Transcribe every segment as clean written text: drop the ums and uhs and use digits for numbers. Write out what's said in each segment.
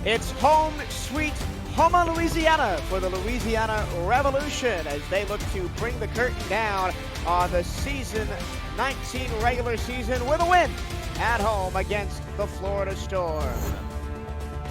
It's home sweet Houma, Louisiana for the Louisiana Revolution as they look to bring the curtain down on the season 19 regular season with a win at home against the Florida Storm.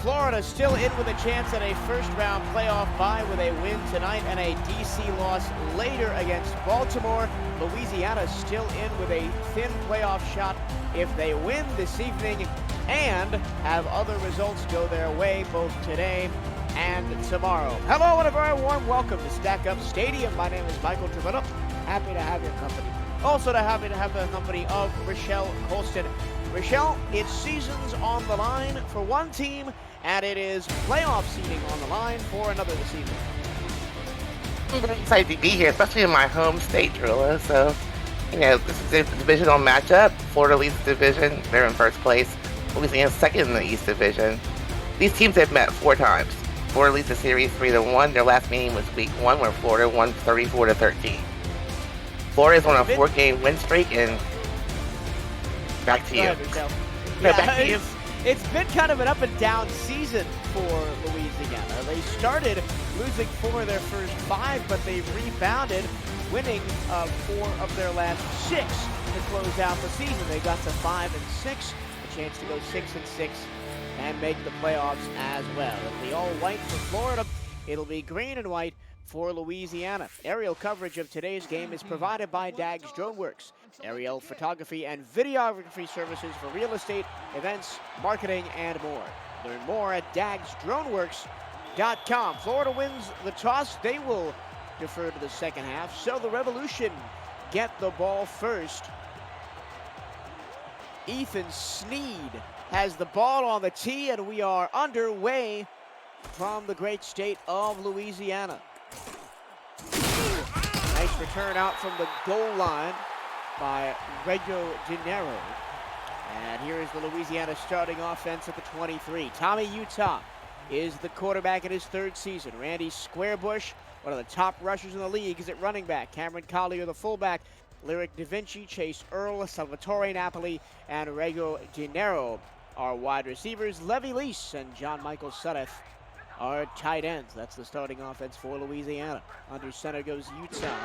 Florida still in with a chance at a first-round playoff bye with a win tonight and a DC loss later against Baltimore. Louisiana still in with a thin playoff shot if they win this evening and have other results go their way both today and tomorrow. Hello and a very warm welcome to Stack Up Stadium. My name is Michael Trevino. Happy to have your company. Also happy to have the company of Rochelle Colston. Rochelle, it's seasons on the line for one team, and it is playoff seeding on the line for another this evening. I'm very excited to be here, especially in my home state, Drilla. So, this is a divisional matchup. Florida leads the division. They're in first place. Louisiana's second in the East Division. These teams have met 4 times. Florida leads the series 3-1. Their last meeting was week 1, where Florida won 34-13. Florida's on a 4-game win streak, and back to you. Back to you. It's been kind of an up and down season for Louisiana. They started losing 4 of their first 5, but they've rebounded, winning 4 of their last 6 to close out the season. They got to 5-6, a chance to go 6-6 and make the playoffs as well. It'll be all white for Florida. It'll be green and white for Louisiana. Aerial coverage of today's game is provided by Dags Droneworks. Aerial photography and videography services for real estate, events, marketing, and more. Learn more at dagsdroneworks.com. Florida wins the toss. They will defer to the second half, so the Revolution get the ball first. Ethan Sneed has the ball on the tee, and we are underway from the great state of Louisiana. Nice return out from the goal line by Rio de Janeiro. And here is the Louisiana starting offense at the 23. Tommy Utah is the quarterback in his 3rd season. Randy Squarebush, one of the top rushers in the league, is at running back. Cameron Collier, the fullback. Lyric Da Vinci, Chase Earl, Salvatore Napoli, and Rio de Janeiro are wide receivers. Levy Lease and John Michael Suddeth are tight ends. That's the starting offense for Louisiana. Under center goes Utah.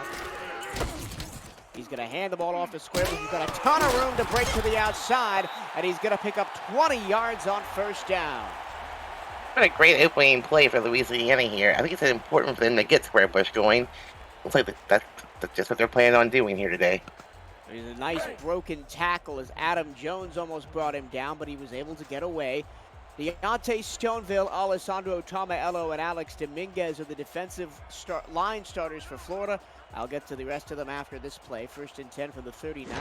He's going to hand the ball off to Squarebush. He's got a ton of room to break to the outside, and he's going to pick up 20 yards on first down. What a great opening play for Louisiana here. I think it's important for them to get Squarebush going. Looks like that's just what they're planning on doing here today. There's a nice broken tackle as Adam Jones almost brought him down, but he was able to get away. Deontay Stoneville, Alessandro Tomaello, and Alex Dominguez are the defensive line starters for Florida. I'll get to the rest of them after this play. 1st and 10 for the 39.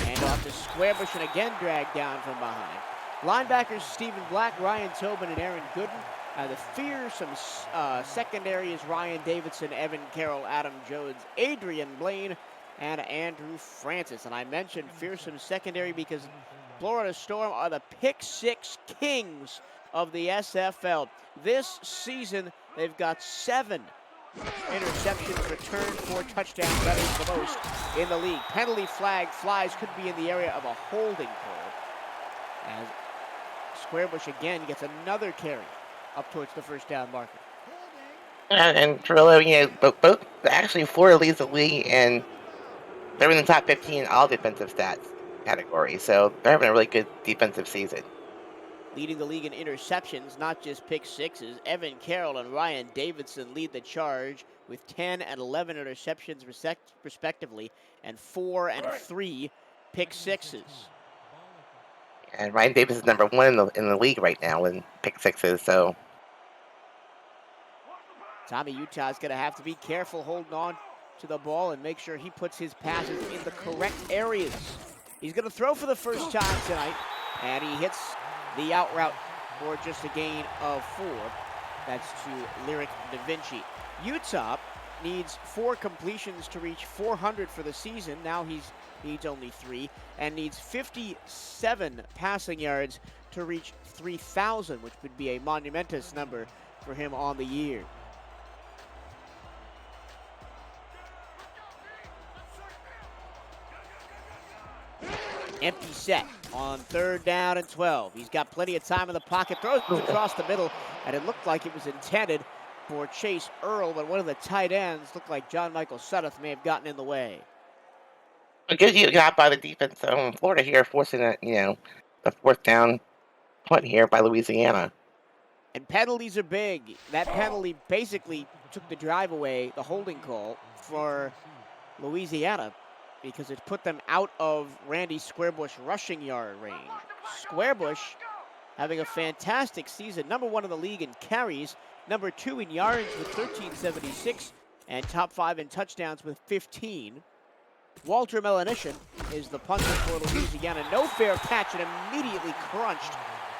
And off to Squarebush, and again dragged down from behind. Linebackers Stephen Black, Ryan Tobin, and Aaron Gooden. The fearsome secondary is Ryan Davidson, Evan Carroll, Adam Jones, Adrian Blaine, and Andrew Francis. And I mentioned fearsome secondary because Florida Storm are the pick-6 kings of the SFL. This season, they've got 7 interceptions returned, 4 touchdowns. That is the most in the league. Penalty flag flies, could be in the area of a holding call. As Squarebush again gets another carry up towards the first down marker. And Trillo, both actually Florida leads the league, and they're in the top 15 in all defensive stats categories, so they're having a really good defensive season. Leading the league in interceptions, not just pick 6s. Evan Carroll and Ryan Davidson lead the charge with 10 and 11 interceptions respectively, and 4 and 3 pick 6s. And Ryan Davis is number 1 in the league right now in pick 6s, so Tommy Utah's going to have to be careful holding on to the ball and make sure he puts his passes in the correct areas. He's going to throw for the first time tonight, and he hits the out route for just a gain of 4. That's to Lyric Da Vinci. Utah needs 4 completions to reach 400 for the season. Now he needs only 3, and needs 57 passing yards to reach 3,000, which would be a monumentous number for him on the year. Empty set on 3rd down and 12. He's got plenty of time in the pocket, throws it across the middle, and it looked like it was intended for Chase Earl, but one of the tight ends looked like John Michael Sudduth may have gotten in the way. A good you got by the defense. Florida here forcing a, the 4th down punt here by Louisiana. And penalties are big. That penalty basically took the drive away, the holding call for Louisiana, because it put them out of Randy Squarebush rushing yard range. Squarebush having a fantastic season, number 1 in the league in carries, number 2 in yards with 1376, and top 5 in touchdowns with 15. Walter Melanishin is the punter for Louisiana. No fair catch, and immediately crunched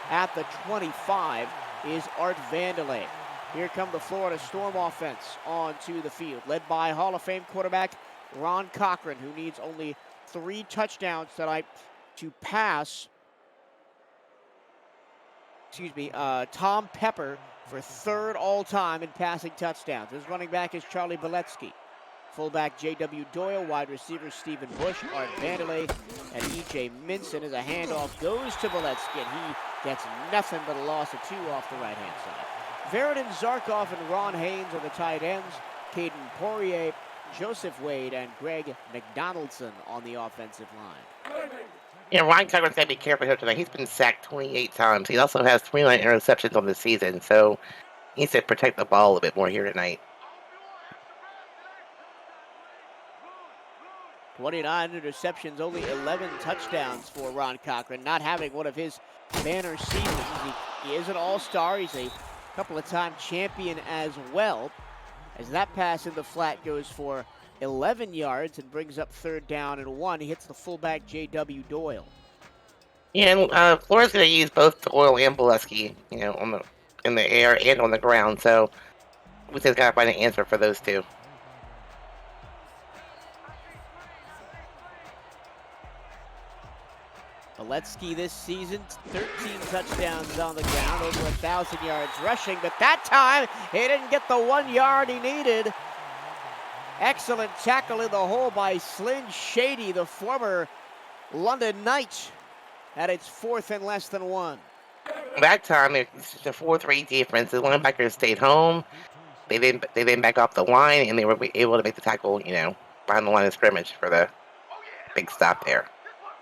at the 25 is Art Vandelay. Here come the Florida Storm offense onto the field, led by Hall of Fame quarterback Ron Cochran, who needs only 3 touchdowns tonight to pass, Tom Pepper for 3rd all-time in passing touchdowns. His running back is Charlie Beletsky. Fullback J.W. Doyle, wide receiver Stephen Bush, Art Vandelay, and E.J. Minson as a handoff goes to Beletsky, and he gets nothing but a loss of 2 off the right-hand side. Veridan Zarkov and Ron Haynes are the tight ends. Caden Poirier, Joseph Wade, and Greg McDonaldson on the offensive line. Ryan Cochran's got to be careful here tonight. He's been sacked 28 times. He also has 29 interceptions on the season, so he needs to protect the ball a bit more here tonight. 29 interceptions, only 11 touchdowns for Ron Cochran, not having one of his banner seasons. He is an all-star. He's a couple-of-time champion as well, as that pass in the flat goes for 11 yards and brings up 3rd down and 1. He hits the fullback J.W. Doyle. Yeah, and Florida's going to use both Doyle and Bolesky, in the air and on the ground, so we just got to find an answer for those two. Beletsky this season, 13 touchdowns on the ground, over 1,000 yards rushing, but that time he didn't get the 1 yard he needed. Excellent tackle in the hole by Slyn Shady, the former London Knight, at its 4th and less than 1. That time, it's just a 4-3 defense. The linebackers stayed home. They didn't back off the line, and they were able to make the tackle, behind the line of scrimmage for the big stop there.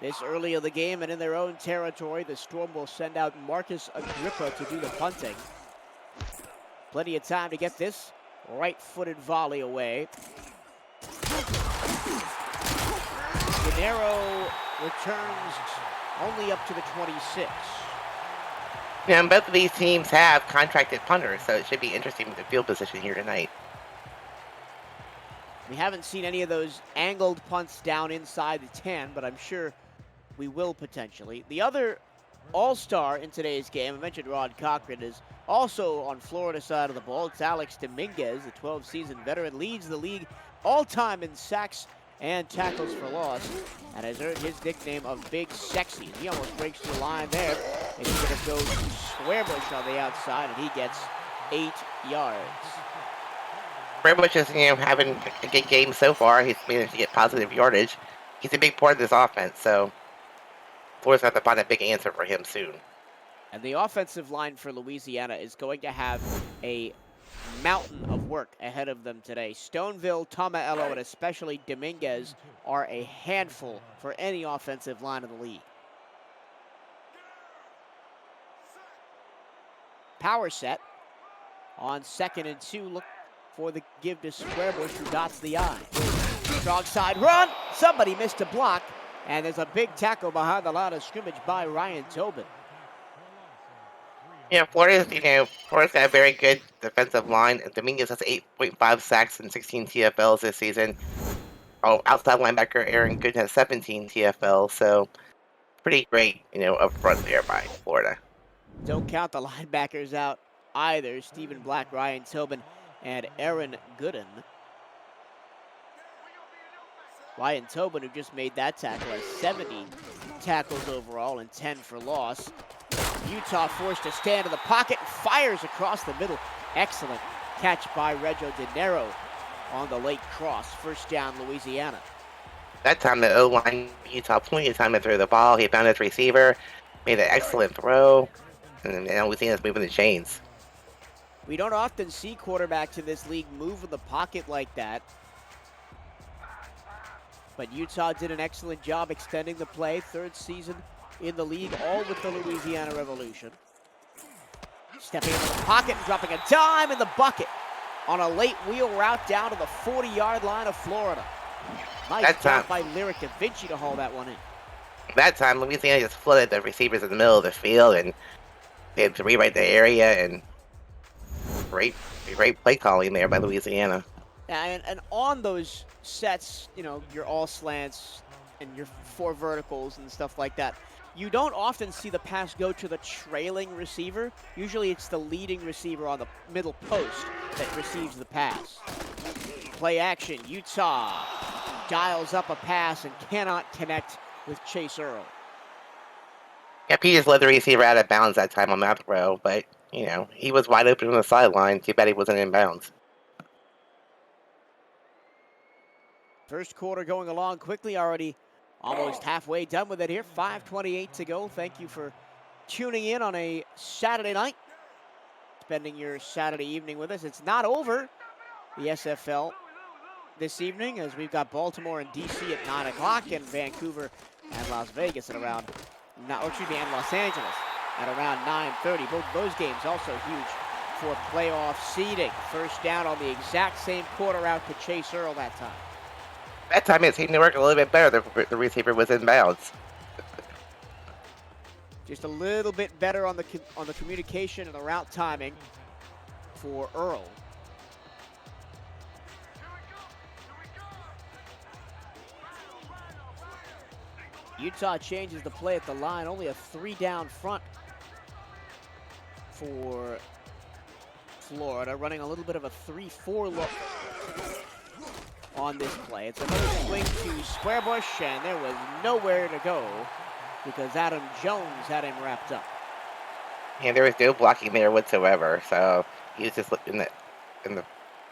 This early in the game and in their own territory, the Storm will send out Marcus Agrippa to do the punting. Plenty of time to get this right-footed volley away. Gennaro returns only up to the 26. And both of these teams have contracted punters, so it should be interesting with the field position here tonight. We haven't seen any of those angled punts down inside the 10, but I'm sure we will potentially. The other all-star in today's game, I mentioned Ron Cochran, is also on Florida's side of the ball. It's Alex Dominguez, the 12-season veteran, leads the league all-time in sacks and tackles for loss, and has earned his nickname of Big Sexy. He almost breaks the line there, and he's going to go to Squarebush on the outside, and he gets 8 yards. Squarebush is, having a good game so far. He's managed to get positive yardage. He's a big part of this offense, so Florida's going to have to find a big answer for him soon. And the offensive line for Louisiana is going to have a mountain of work ahead of them today. Stoneville, Tomaello, and especially Dominguez are a handful for any offensive line in the league. Power set on 2nd and 2. Look for the give to Squarebush, who dots the I. Strong side run. Somebody missed a block. And there's a big tackle behind the line of scrimmage by Ryan Tobin. Yeah, Florida's got a very good defensive line. Dominguez has 8.5 sacks and 16 TFLs this season. Outside linebacker Aaron Good has 17 TFLs, so pretty great, up front there by Florida. Don't count the linebackers out either. Stephen Black, Ryan Tobin, and Aaron Gooden. Ryan Tobin, who just made that tackle, has 70 tackles overall and 10 for loss. Utah forced to stand in the pocket and fires across the middle. Excellent catch by Rego De Niro on the late cross. 1st down, Louisiana. That time the O-line Utah plenty of time to throw the ball. He found his receiver, made an excellent throw, and now Louisiana's moving the chains. We don't often see quarterbacks in this league move in the pocket like that. But Utah did an excellent job extending the play. Third season in the league, all with the Louisiana Revolution. Stepping into the pocket and dropping a dime in the bucket on a late wheel route down to the 40-yard line of Florida. Nice job by Lyric Da Vinci to haul that one in. That time, Louisiana just flooded the receivers in the middle of the field, and they had to rewrite the area, and great play calling there by Louisiana. And on those sets, you know, your all slants and your 4 verticals and stuff like that, you don't often see the pass go to the trailing receiver. Usually it's the leading receiver on the middle post that receives the pass. Play action, Utah dials up a pass and cannot connect with Chase Earl. Yeah, P just led the receiver out of bounds that time on that throw, but, you know, he was wide open on the sideline. Too bad he wasn't in bounds. First quarter going along quickly, already almost halfway done with it here. 5:28 to go. Thank you for tuning in on a Saturday night, spending your Saturday evening with us. It's not over, the SFL this evening, as we've got Baltimore and DC at 9 o'clock and Vancouver and Las Vegas at around, and Los Angeles at around 9:30. Both of those games also huge for playoff seeding. First down on the exact same quarter out to Chase Earl that time. That time it seemed to work a little bit better. The receiver was in bounds. Just a little bit better on the communication and the route timing for Earl. Utah changes the play at the line. Only a 3-down front for Florida, running a little bit of a 3-4 look on this play. It's another swing to Squarebush, and there was nowhere to go because Adam Jones had him wrapped up. And there was no blocking there whatsoever, so he was just in the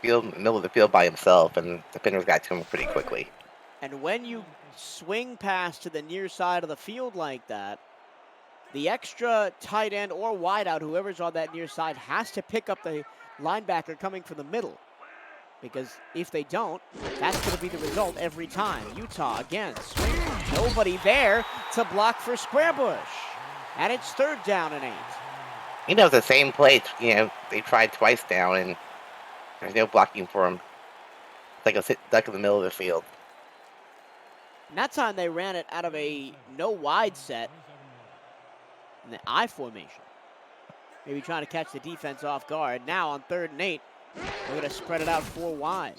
field, in the middle of the field by himself, and defenders got to him pretty quickly. And when you swing pass to the near side of the field like that, the extra tight end or wideout, whoever's on that near side, has to pick up the linebacker coming from the middle. Because if they don't, that's going to be the result every time. Utah again swings. Nobody there to block for Squarebush. And it's 3rd down and 8. You know, it's the same play. You know, they tried twice down, and there's no blocking for him. It's like a sit duck in the middle of the field. And that time they ran it out of a no wide set in the I formation. Maybe trying to catch the defense off guard. Now on 3rd and 8, we're going to spread it out 4 wide.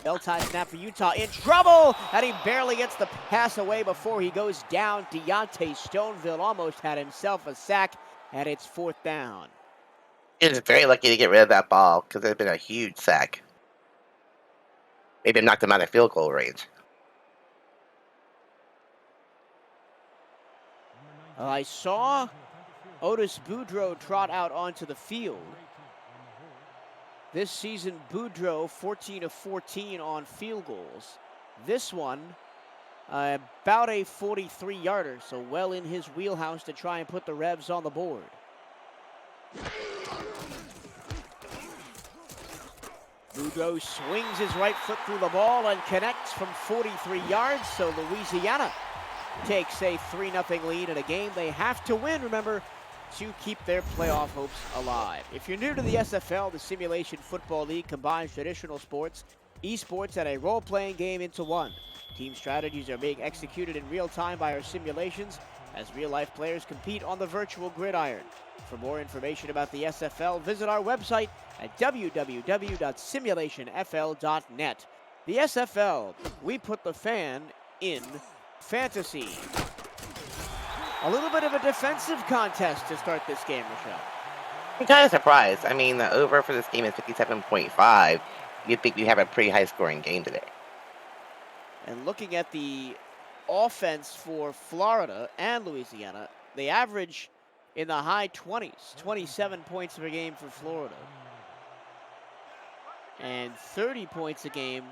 Bell-tie snap for Utah, in trouble, and he barely gets the pass away before he goes down. Deontay Stoneville almost had himself a sack, and it's 4th down. He was very lucky to get rid of that ball, because it had been a huge sack. Maybe knocked him out of field goal range. I saw Otis Boudreau trot out onto the field. This season, Boudreau 14 of 14 on field goals. This one, about a 43-yarder, so well in his wheelhouse to try and put the Revs on the board. Boudreau swings his right foot through the ball and connects from 43 yards, so Louisiana takes a 3-0 lead in a game they have to win, remember, to keep their playoff hopes alive. If you're new to the SFL, the Simulation Football League combines traditional sports, esports, and a role-playing game into one. Team strategies are being executed in real time by our simulations as real-life players compete on the virtual gridiron. For more information about the SFL, visit our website at www.simulationfl.net. The SFL, we put the fan in fantasy. A little bit of a defensive contest to start this game, Michelle. I'm kind of surprised. I mean, the over for this game is 57.5. You'd think we'd have a pretty high-scoring game today. And looking at the offense for Florida and Louisiana, they average in the high 20s, 27 points per game for Florida, and 30 points a game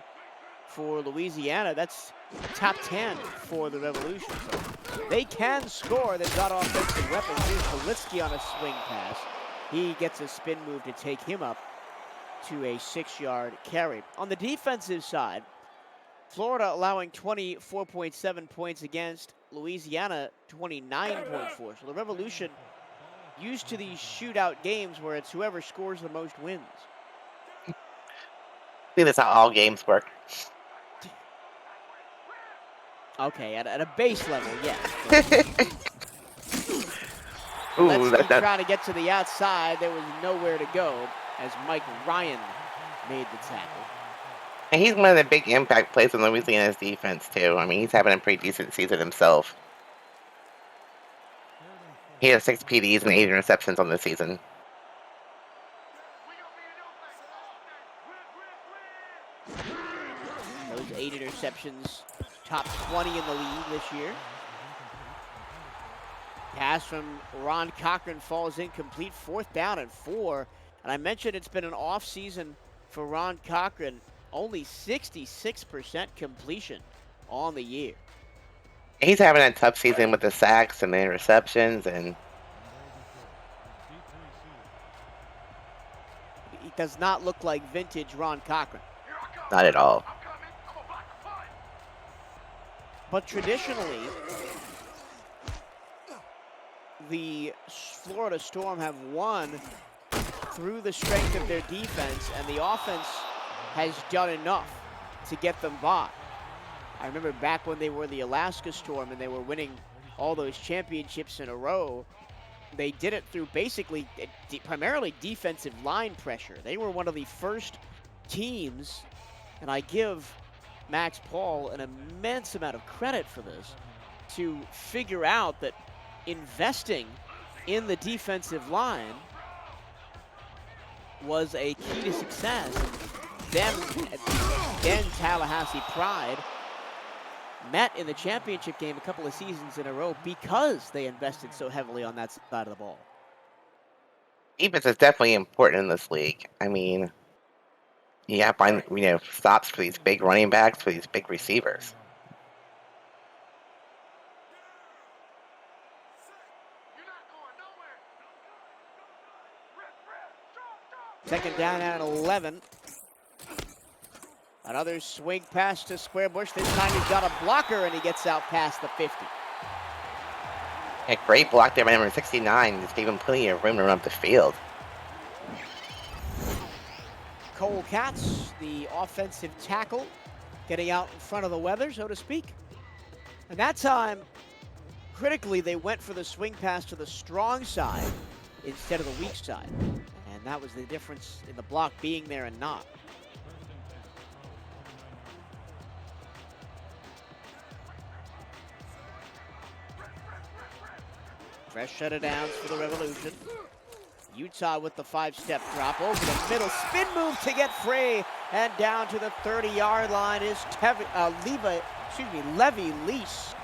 for Louisiana. That's top 10 for the Revolution. So they can score. They've got offensive weapons. Here's Politsky on a swing pass. He gets a spin move to take him up to a 6-yard carry. On the defensive side, Florida allowing 24.7 points against Louisiana 29.4. So the Revolution used to these shootout games where it's whoever scores the most wins. I think that's how all games work. Okay, at a base level, yes. Ooh, Let's trying to get to the outside. There was nowhere to go as Mike Ryan made the tackle. And he's one of the big impact plays in Louisiana's defense, too. I mean, he's having a pretty decent season himself. He has 6 PDs and 8 interceptions on the season. Those 8 interceptions, top 20 in the league this year. Pass from Ron Cochran falls incomplete, 4th down and 4. And I mentioned it's been an off season for Ron Cochran, only 66% completion on the year. He's having a tough season with the sacks and the interceptions, and he does not look like vintage Ron Cochran. not at all. But traditionally, the Florida Storm have won through the strength of their defense, and the offense has done enough to get them by. I remember back when they were the Alaska Storm and they were winning all those championships in a row, they did it through basically primarily defensive line pressure. They were one of the first teams, and I give Max Paul an immense amount of credit for this, to figure out that investing in the defensive line was a key to success. Them, then Tallahassee Pride, met in the championship game a couple of seasons in a row because they invested so heavily on that side of the ball. Defense is definitely important in this league. I mean, you have to find, stops for these big running backs, for these big receivers. Second down and 11. Another swing pass to Square Bush. This time he's got a blocker and he gets out past the 50. A great block there by number 69. Just gave him plenty of room to run up the field. Cole Katz, the offensive tackle, getting out in front of the weather, so to speak. And that time, critically, they went for the swing pass to the strong side instead of the weak side. And that was the difference in the block being there and not. Fresh set of downs for the Revolution. Utah with the 5-step drop over the middle. Spin move to get free. And down to the 30-yard line is Levy Lease.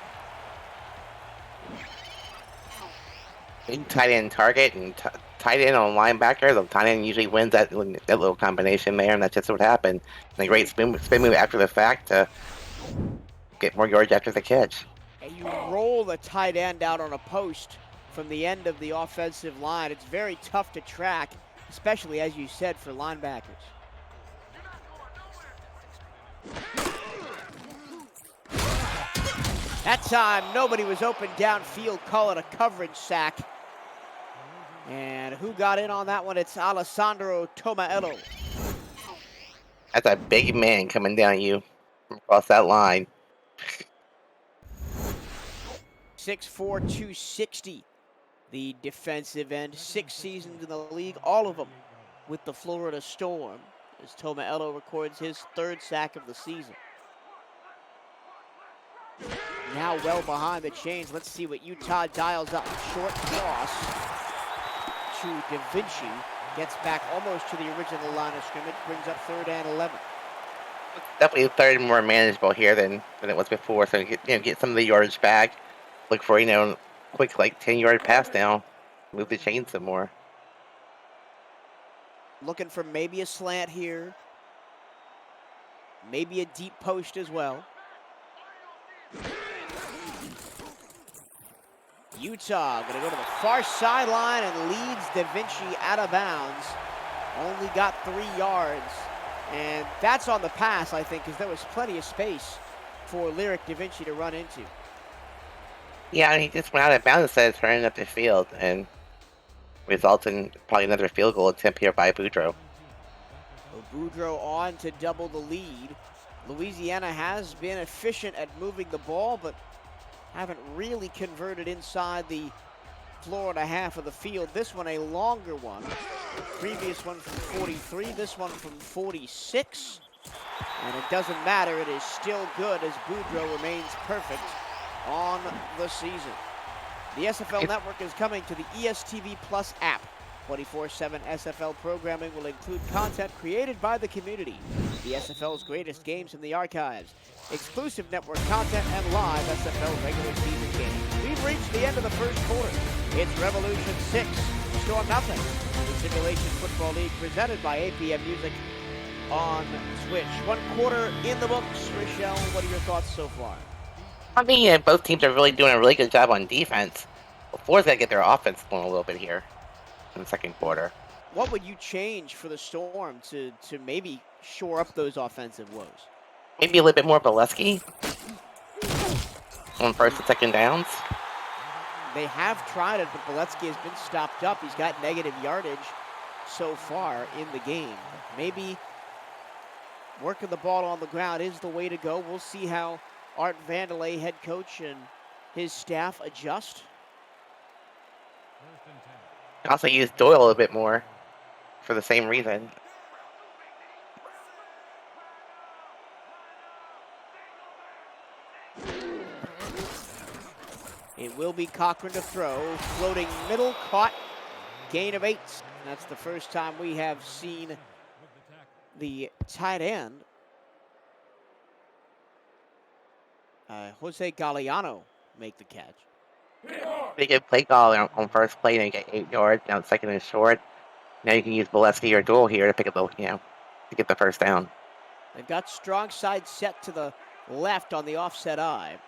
Big tight end target and tight end on linebacker. The tight end usually wins that little combination there, and that's just what happened. And a great spin move after the fact to get more yards after the catch. And you roll the tight end out on a post from the end of the offensive line. It's very tough to track, especially, as you said, for linebackers. That time, nobody was open downfield. Call it a coverage sack. And who got in on that one? It's Alessandro Tomaello. That's a big man coming down you from across that line. 6'4", 260. The defensive end, 6 seasons in the league, all of them with the Florida Storm, as Tomaello records his 3rd sack of the season. Now well behind the chains. Let's see what Utah dials up. Short cross to Da Vinci. Gets back almost to the original line of scrimmage. Brings up 3rd and 11. Definitely 3rd more manageable here than it was before. So get some of the yardage back. Look for quick 10-yard pass down. Move the chains some more. Looking for maybe a slant here. Maybe a deep post as well. Utah going to go to the far sideline and leads Da Vinci out of bounds. Only got 3 yards. And that's on the pass, I think, because there was plenty of space for Lyric Da Vinci to run into. Yeah, and he just went out of bounds instead of turning up the field, and results in probably another field goal attempt here by Boudreau. Boudreau on to double the lead. Louisiana has been efficient at moving the ball, but haven't really converted inside the Florida half of the field. This one a longer one. Previous one from 43, this one from 46. And it doesn't matter, it is still good as Boudreau remains perfect on the season. The SFL network is coming to the ESTV Plus app. 24/7 SFL programming will include content created by the community, the SFL's greatest games from the archives, exclusive network content, and live SFL regular season games. We've reached the end of the first quarter. It's Revolution 6, Storm nothing. The Simulation Football League presented by APM Music on Twitch. 1 quarter in the books. Rochelle, what are your thoughts so far? I mean, both teams are really doing a really good job on defense. Florida's got to get their offense going a little bit here in the second quarter. What would you change for the Storm to maybe shore up those offensive woes? Maybe a little bit more Bolesky on first and second downs. They have tried it, but Bolesky has been stopped up. He's got negative yardage so far in the game. Maybe working the ball on the ground is the way to go. We'll see how Art Vandelay, head coach, and his staff adjust. Also use Doyle a little bit more for the same reason. It will be Cochran to throw. Floating middle, caught. Gain of 8. That's the first time we have seen the tight end, Jose Galeano, make the catch. They get play call on first play and you get 8 yards. Now second and short. Now you can use Bolesky or Doyle here to pick up the, to get the first down. They've got strong side set to the left on the offset eye.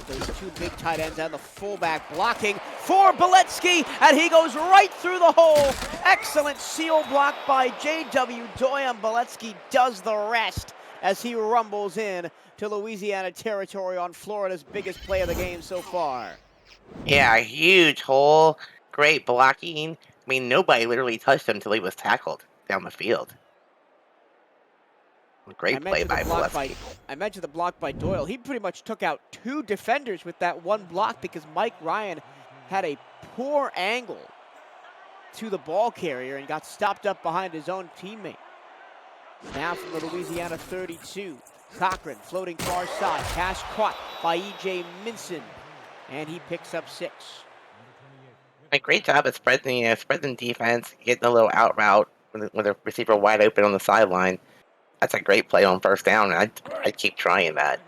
Those 2 big tight ends and the fullback blocking for Bolesky, and he goes right through the hole. Excellent seal block by J.W. Doyle. Bolesky does the rest as he rumbles in to Louisiana territory on Florida's biggest play of the game so far. Yeah, huge hole. Great blocking. I mean, nobody literally touched him until he was tackled down the field. Great play by Bolesky. I mentioned the block by Doyle. He pretty much took out 2 defenders with that one block because Mike Ryan had a poor angle to the ball carrier and got stopped up behind his own teammate. Now from the Louisiana 32, Cochran floating far side. Pass caught by E.J. Minson, and he picks up 6. A great job at spreading defense, getting a little out route with a receiver wide open on the sideline. That's a great play on first down, and I keep trying that.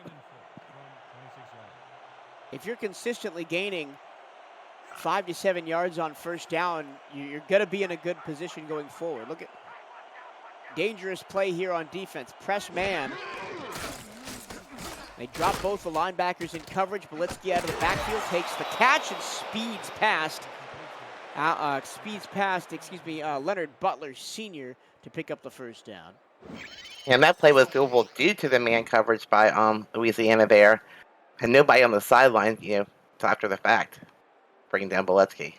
If you're consistently gaining 5 to 7 yards on first down, you're going to be in a good position going forward. Look at dangerous play here on defense. Press man. They drop both the linebackers in coverage. Bolesky out of the backfield takes the catch and speeds past Leonard Butler Sr. to pick up the first down. And that play was doable due to the man coverage by Louisiana there, and nobody on the sideline, until after the fact, bringing down Bolesky.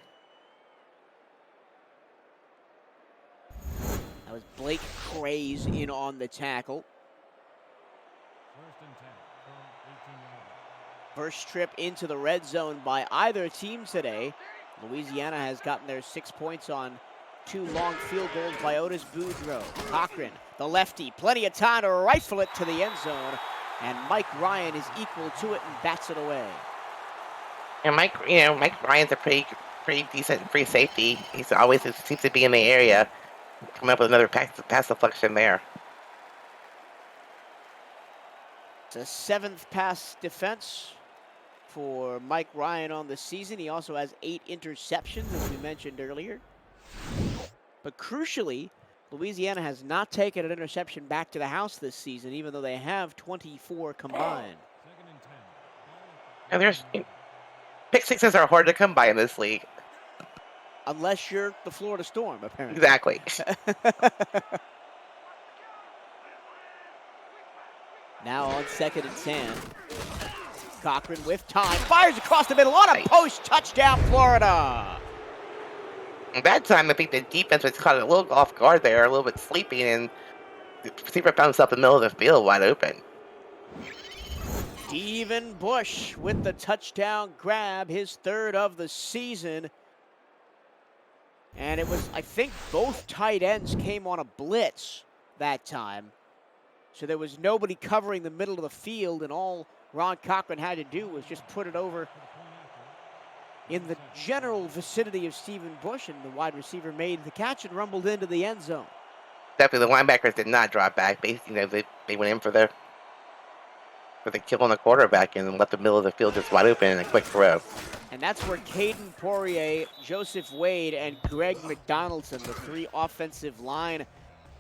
That was Blake Craze in on the tackle. First trip into the red zone by either team today. Louisiana has gotten their 6 points on 2 long field goals by Otis Boudreau. Cochran, the lefty, plenty of time to rifle it to the end zone, and Mike Ryan is equal to it and bats it away. And Mike Ryan's a pretty decent free safety. He's always seems to be in the area. Coming up with another pass deflection there. It's a 7th pass defense for Mike Ryan on the season. He also has 8 interceptions, as we mentioned earlier. But crucially, Louisiana has not taken an interception back to the house this season, even though they have 24 combined. And there's pick sixes are hard to come by in this league. Unless you're the Florida Storm, apparently. Exactly. Now on 2nd and 10. Cochran with time, fires across the middle on a post, touchdown Florida. At that time, I think the defense was caught a little off guard there, a little bit sleepy, and the receiver found himself in the middle of the field wide open. Steven Bush with the touchdown grab, his 3rd of the season. And it was, I think both tight ends came on a blitz that time. So there was nobody covering the middle of the field, and all Ron Cochran had to do was just put it over in the general vicinity of Steven Bush, and the wide receiver made the catch and rumbled into the end zone. Definitely, the linebackers did not drop back. They went in for the kill on the quarterback and left the middle of the field just wide open in a quick throw. And that's where Caden Poirier, Joseph Wade, and Greg McDonaldson, the 3 offensive line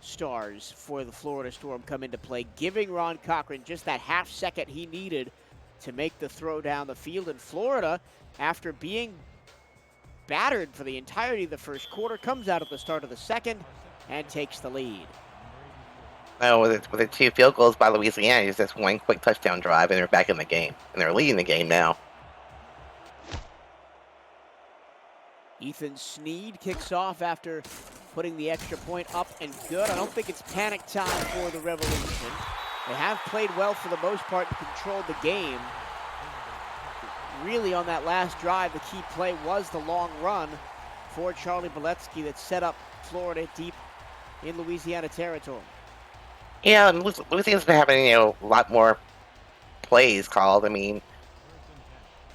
stars for the Florida Storm, come into play, giving Ron Cochran just that half second he needed to make the throw down the field. And Florida, after being battered for the entirety of the first quarter, comes out at the start of the second and takes the lead. No, with the 2 field goals by Louisiana, it's just one quick touchdown drive, and they're back in the game. And they're leading the game now. Ethan Sneed kicks off after putting the extra point up and good. I don't think it's panic time for the Revolution. They have played well for the most part and controlled the game. Really, on that last drive, the key play was the long run for Charlie Boletsky that set up Florida deep in Louisiana territory. Yeah, and Louisiana's been having, a lot more plays called. I mean,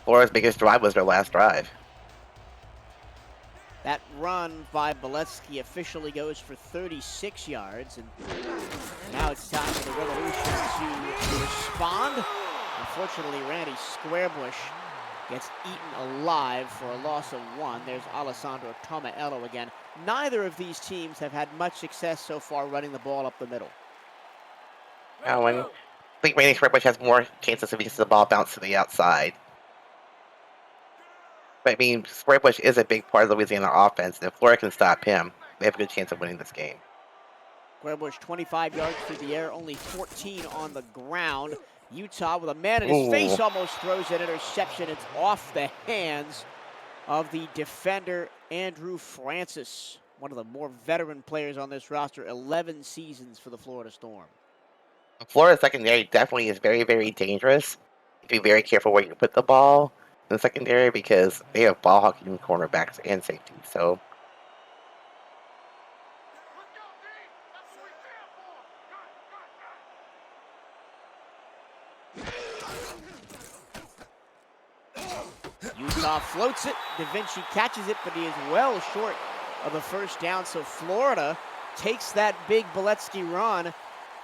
Florida's biggest drive was their last drive. That run by Boletsky officially goes for 36 yards, and now it's time for the Revolution to respond. Unfortunately, Randy Squarebush gets eaten alive for a loss of 1. There's Alessandro Tomaello again. Neither of these teams have had much success so far running the ball up the middle. I think Randy Squarebush has more chances if he gets the ball bounced to the outside. But I mean, Squarebush is a big part of the Louisiana offense, and if Florida can stop him, they have a good chance of winning this game. Squarebush 25 yards through the air, only 14 on the ground. Utah with a man in his face almost throws an interception. It's off the hands of the defender, Andrew Francis, one of the more veteran players on this roster, 11 seasons for the Florida Storm. Florida secondary definitely is very, very dangerous. Be very careful where you put the ball in the secondary because they have ball hawking cornerbacks and safety. So Utah floats it. Da Vinci catches it, but he is well short of the first down. So Florida takes that big Boletsky run,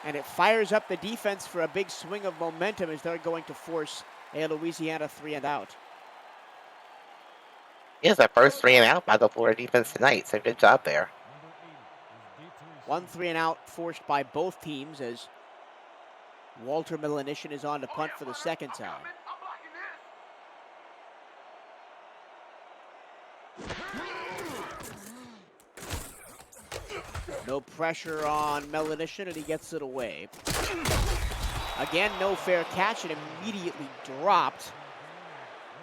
and it fires up the defense for a big swing of momentum as they're going to force a Louisiana 3-and-out. it's the first 3-and-out by the Florida defense tonight, so good job there. 1 3-and-out forced by both teams as Walter Milanishin is on to punt for the second time. No pressure on Milanishin, and he gets it away. Again, no fair catch, and immediately dropped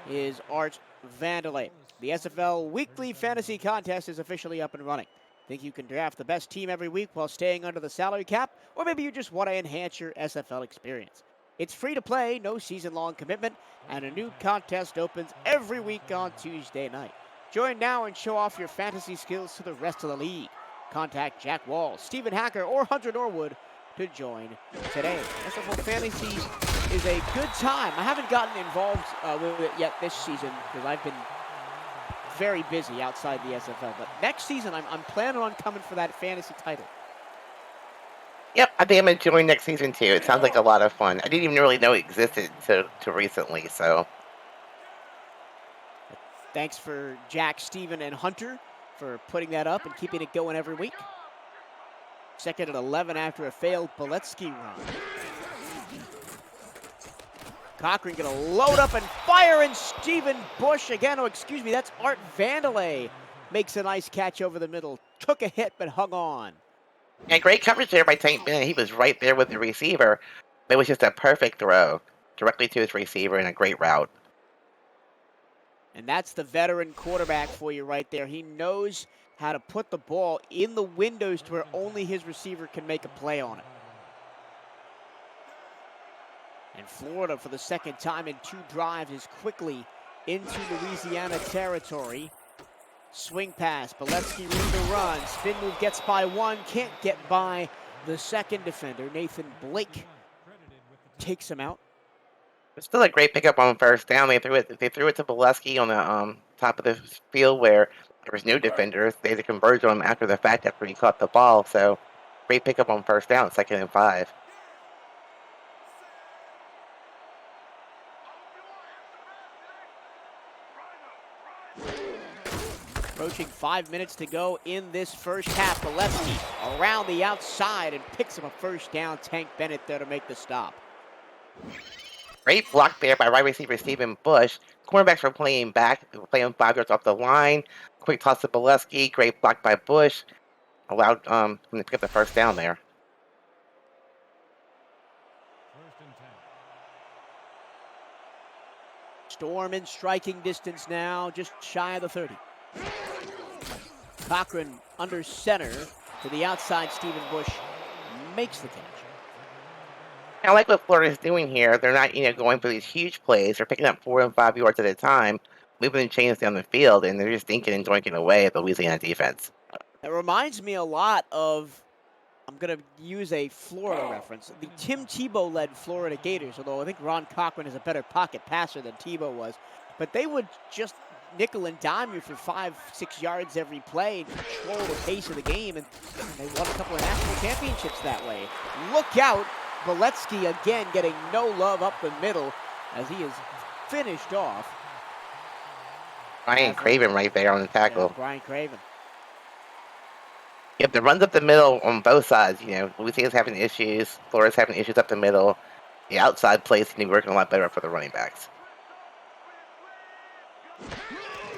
is Art Vandelay. The SFL Weekly Fantasy Contest is officially up and running. Think you can draft the best team every week while staying under the salary cap? Or maybe you just want to enhance your SFL experience. It's free to play, no season-long commitment, and a new contest opens every week on Tuesday night. Join now and show off your fantasy skills to the rest of the league. Contact Jack Wall, Stephen Hacker, or Hunter Norwood to join today. SFL Fantasy is a good time. I haven't gotten involved with it yet this season because I've been very busy outside the SFL. But next season, I'm planning on coming for that fantasy title. Yep, I think I'm enjoying next season too. It sounds like a lot of fun. I didn't even really know it existed until recently, so. Thanks for Jack, Steven, and Hunter for putting that up and keeping it going every week. Second and 11 after a failed Boletsky run. Cochran gonna load up and fire, and Stephen Bush again. Oh, excuse me, that's Art Vandelay. Makes a nice catch over the middle. Took a hit, but hung on. And great coverage there by Tank Bennett. He was right there with the receiver. It was just a perfect throw directly to his receiver and a great route. And that's the veteran quarterback for you right there. He knows how to put the ball in the windows to where only his receiver can make a play on it. And Florida, for the second time in 2 drives, is quickly into Louisiana territory. Swing pass, Boletsky reading the run. Spin move gets by 1, can't get by the second defender. Nathan Blake takes him out. It's still a great pickup on first down. They threw it to Boletsky on the top of the field where there was no defenders. They had to converge on him after the fact after he caught the ball. So great pickup on first down, 2nd and 5. Approaching 5 minutes to go in this first half. Boletsky around the outside and picks up a first down. Tank Bennett there to make the stop. Great block there by wide receiver Stephen Bush. Cornerbacks were playing back, playing 5 yards off the line. Quick toss to Boletsky. Great block by Bush. Allowed him to pick up the first down there. Storm in striking distance now, just shy of the 30. Cochran under center to the outside. Stephen Bush makes the catch. I like what Florida's doing here. They're not, going for these huge plays. They're picking up 4 and 5 yards at a time, moving the chains down the field, and they're just dinking and doinking away at the Louisiana defense. It reminds me a lot of, I'm going to use a Florida reference, the Tim Tebow-led Florida Gators, although I think Ron Cochran is a better pocket passer than Tebow was. But they would just nickel and dime you for 5-6 yards every play and control the pace of the game, and they won a couple of national championships that way. Look out, Boletsky again getting no love up the middle as he is finished off. Brian Craven right there on the tackle. Yeah, Brian Craven. Yep, the runs up the middle on both sides. Louisiana's having issues. Florida's having issues up the middle. The outside plays seem to be working a lot better for the running backs.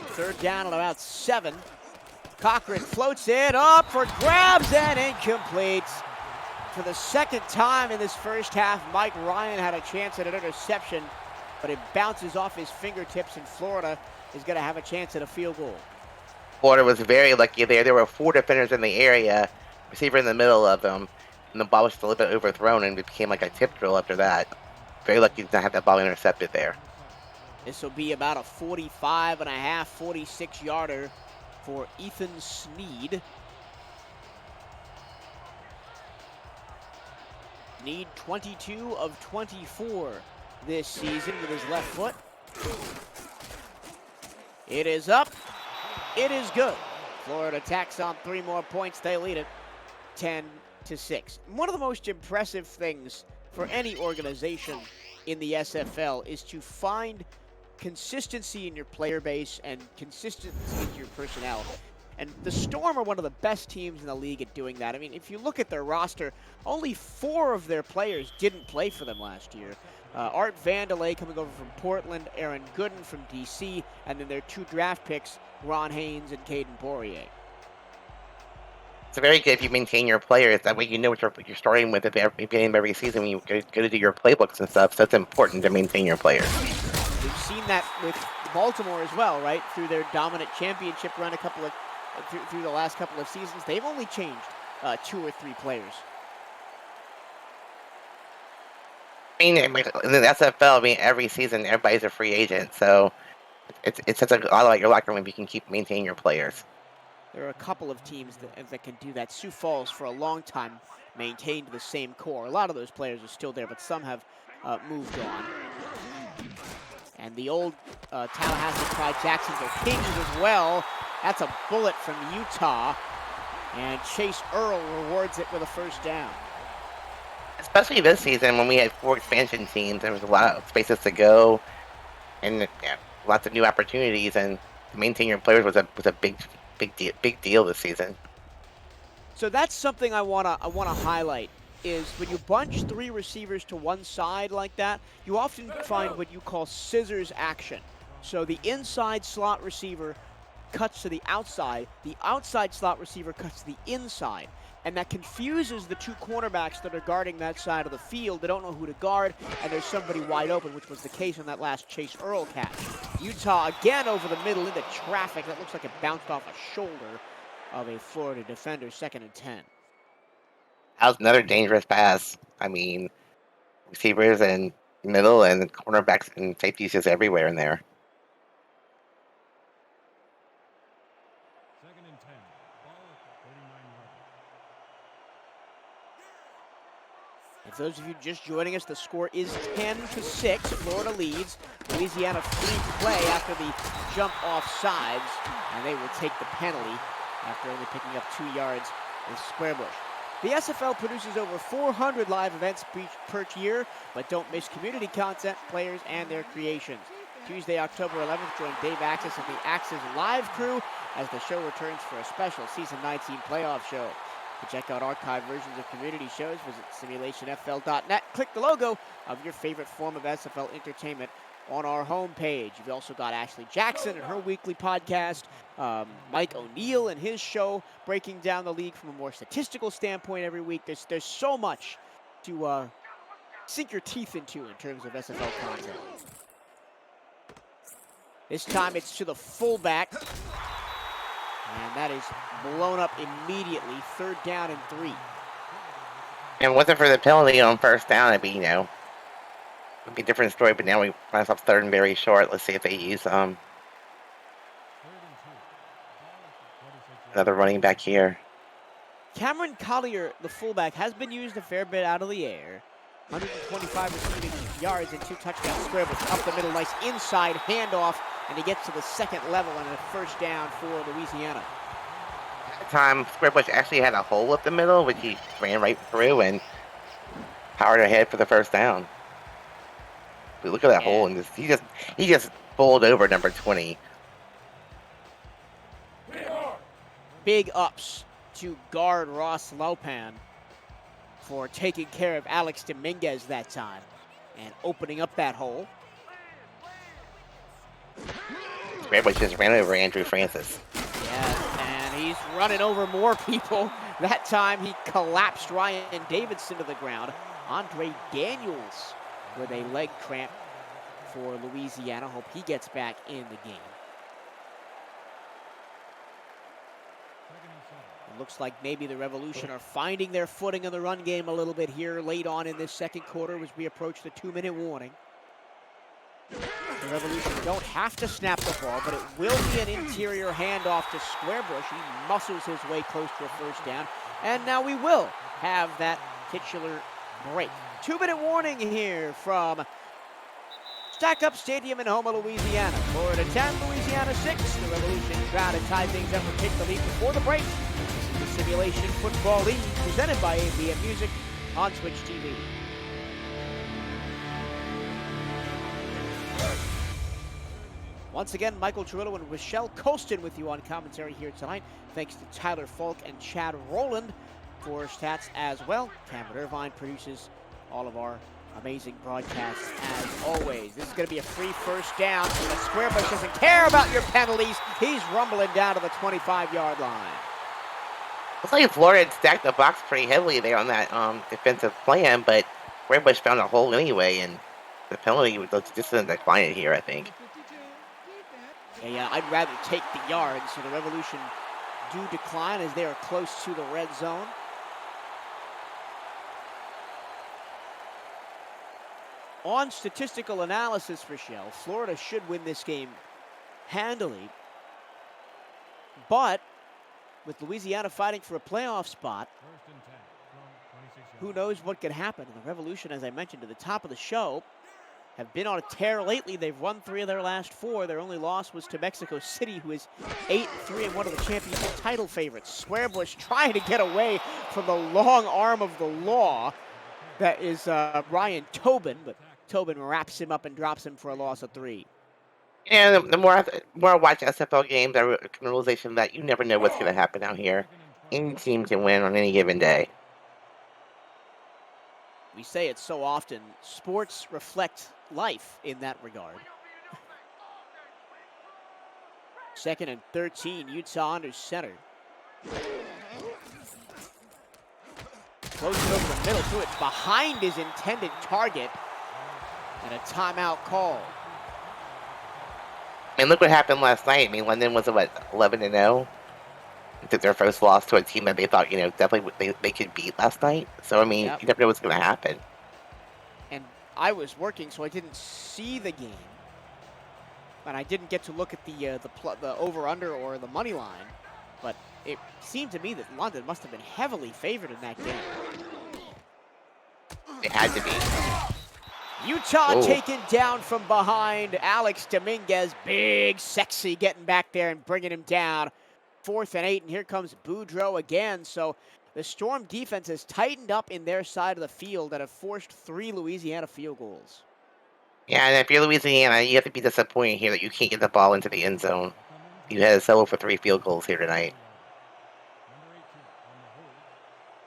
Third down at about 7. Cochran floats it up for grabs and incomplete. For the second time in this first half, Mike Ryan had a chance at an interception, but it bounces off his fingertips, and Florida is going to have a chance at a field goal. Florida was very lucky there. There were 4 defenders in the area, receiver in the middle of them, and the ball was just a little bit overthrown, and it became like a tip drill after that. Very lucky to not have that ball intercepted there. This will be about a 45 and a half, 46-yarder for Ethan Sneed. Sneed 22 of 24 this season with his left foot. It is up. It is good. Florida tacks on 3 more points. They lead it 10-6. One of the most impressive things for any organization in the SFL is to find consistency in your player base and consistency in your personnel. And the Storm are one of the best teams in the league at doing that. I mean, if you look at their roster, only 4 of their players didn't play for them last year. Art Vandelay coming over from Portland, Aaron Gooden from D.C., and then their 2 draft picks, Ron Haynes and Caden Poirier. It's very good if you maintain your players. That way you know what you're starting with at the beginning of every season when you go to do your playbooks and stuff. So it's important to maintain your players. We've seen that with Baltimore as well, right? Through their dominant championship run through the last couple of seasons. They've only changed 2 or 3 players. I mean, in the SFL, every season everybody's a free agent, so it's such a lot like your locker room if you can keep maintaining your players. There are a couple of teams that can do that. Sioux Falls, for a long time, maintained the same core. A lot of those players are still there, but some have moved on. And the old Tallahassee Pride Jacksonville Kings as well. That's a bullet from Utah. And Chase Earl rewards it with a first down. Especially this season when we had 4 expansion teams, there was a lot of spaces to go, and lots of new opportunities. And to maintain your players was a big deal this season. So that's something I wanna highlight is when you bunch 3 receivers to one side like that, you often find what you call scissors action. So the inside slot receiver cuts to the outside slot receiver cuts to the inside. And that confuses the 2 cornerbacks that are guarding that side of the field. They don't know who to guard, and there's somebody wide open, which was the case on that last Chase Earl catch. Utah again over the middle into traffic. That looks like it bounced off a shoulder of a Florida defender, 2nd and 10. That was another dangerous pass. I mean, receivers and middle and cornerbacks and safeties just everywhere in there. If those of you just joining us, the score is 10-6. Florida leads. Louisiana free play after the jump off sides, and they will take the penalty after only picking up 2 yards in square bush. The SFL produces over 400 live events per year, but don't miss community content, players, and their creations. Tuesday, October 11th, join Dave Axis and the Axis Live crew as the show returns for a special Season 19 playoff show. To check out archived versions of community shows, visit simulationfl.net. Click the logo of your favorite form of SFL entertainment on our homepage. You've also got Ashley Jackson and her weekly podcast, Mike O'Neill and his show, breaking down the league from a more statistical standpoint every week. There's so much to sink your teeth into in terms of SFL content. This time it's to the fullback. And that is blown up immediately. 3rd down and 3. And wasn't for the penalty on 1st down, it'd be, it'd be a different story. But now we find ourselves 3rd and very short. Let's see if they use another running back here. Cameron Collier, the fullback, has been used a fair bit out of the air. 125 receiving yards and 2 touchdown scrambles up the middle. Nice inside handoff, and he gets to the 2nd level and a 1st down for Louisiana. At the time, Squarebush actually had a hole up the middle, which he ran right through and powered ahead for the 1st down. But look at that hole, and he just bowled over number 20. Big ups to guard Ross Lopan for taking care of Alex Dominguez that time and opening up that hole. Squarebush just ran over Andrew Francis. Yeah, and he's running over more people. That time he collapsed Ryan Davidson to the ground. Andre Daniels with a leg cramp for Louisiana. Hope he gets back in the game. It looks like maybe the Revolution are finding their footing in the run game a little bit here late on in this 2nd quarter as we approach the 2-minute warning. The Revolution don't have to snap the ball, but it will be an interior handoff to Squarebush. He muscles his way close to a 1st down, and now we will have that titular break. 2-minute warning here from Stack Up Stadium in Houma, Louisiana. Florida 10, Louisiana 6. The Revolution try to tie things up and take the lead before the break. This is the Simulation Football League presented by ABM Music on Switch TV. Once again, Michael Cirillo and Rochelle Colston with you on commentary here tonight. Thanks to Tyler Falk and Chad Rowland for stats as well. Cameron Irvine produces all of our amazing broadcasts as always. This is going to be a free 1st down. And the Squarebush doesn't care about your penalties. He's rumbling down to the 25-yard line. Looks like Florida had stacked the box pretty heavily there on that defensive plan, but Squarebush found a hole anyway, and the penalty was just going to decline it here, I think. Yeah, I'd rather take the yards, so the Revolution do decline as they are close to the red zone. On statistical analysis, Rochelle, Florida should win this game handily, but with Louisiana fighting for a playoff spot, who knows what could happen. The Revolution, as I mentioned at the top of the show, have been on a tear lately. They've won 3 of their last 4. Their only loss was to Mexico City, who is 8-3 and one of the championship title favorites. Squarebush trying to get away from the long arm of the law. That is Ryan Tobin, but Tobin wraps him up and drops him for a loss of 3. And the more I watch SFL games, I come to the realization that you never know what's going to happen out here. Any team can win on any given day. We say it so often, sports reflect life in that regard. 2nd and 13, Utah under center. Close it over the middle to it, behind his intended target, and a timeout call. I mean, look what happened last night. I mean, London was, what, 11-0? Took their first loss to a team that they thought, definitely they could beat last night. So, I mean, Yep. you never know what's going to happen. And I was working, so I didn't see the game. And I didn't get to look at the over-under or the money line. But it seemed to me that London must have been heavily favored in that game. It had to be. Utah taken down from behind. Alex Dominguez, big, sexy, getting back there and bringing him down. 4th and 8, and here comes Boudreau again. So the Storm defense has tightened up in their side of the field and have forced 3 Louisiana field goals. Yeah, and if you're Louisiana, you have to be disappointed here that you can't get the ball into the end zone. You had to settle for 3 field goals here tonight.